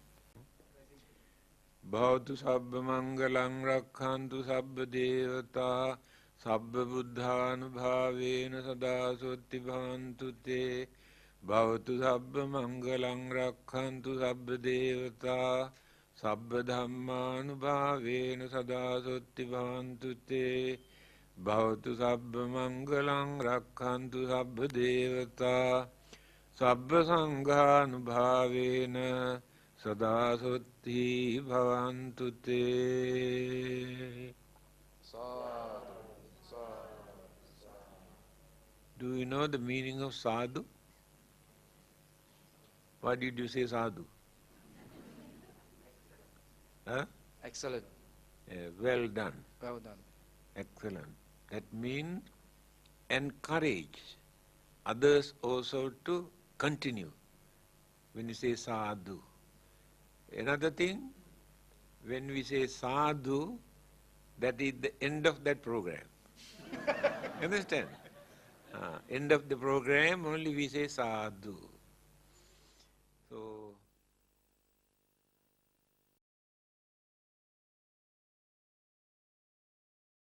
Bhavatu sabba mangalang rakkhantu sabba devata sabba buddhanubhavena sada sotti bhavantu te. Bhavatu sabba mangalang rakkhantu sabba devata sabba dhammanubhavena sada sotti bhavantu te. Bhavatu sabba mangalang rakkhantu sabba devata sabba sanghanubhavena sada sotti bhavantu te. Do you know the meaning of sadhu? Why did you say sadhu? Huh? Excellent. Well done. Well done. Excellent. That means encourage others also to continue when you say sadhu. Another thing, when we say sadhu, that is the end of that program. Understand? End of the program, only we say sadhu. So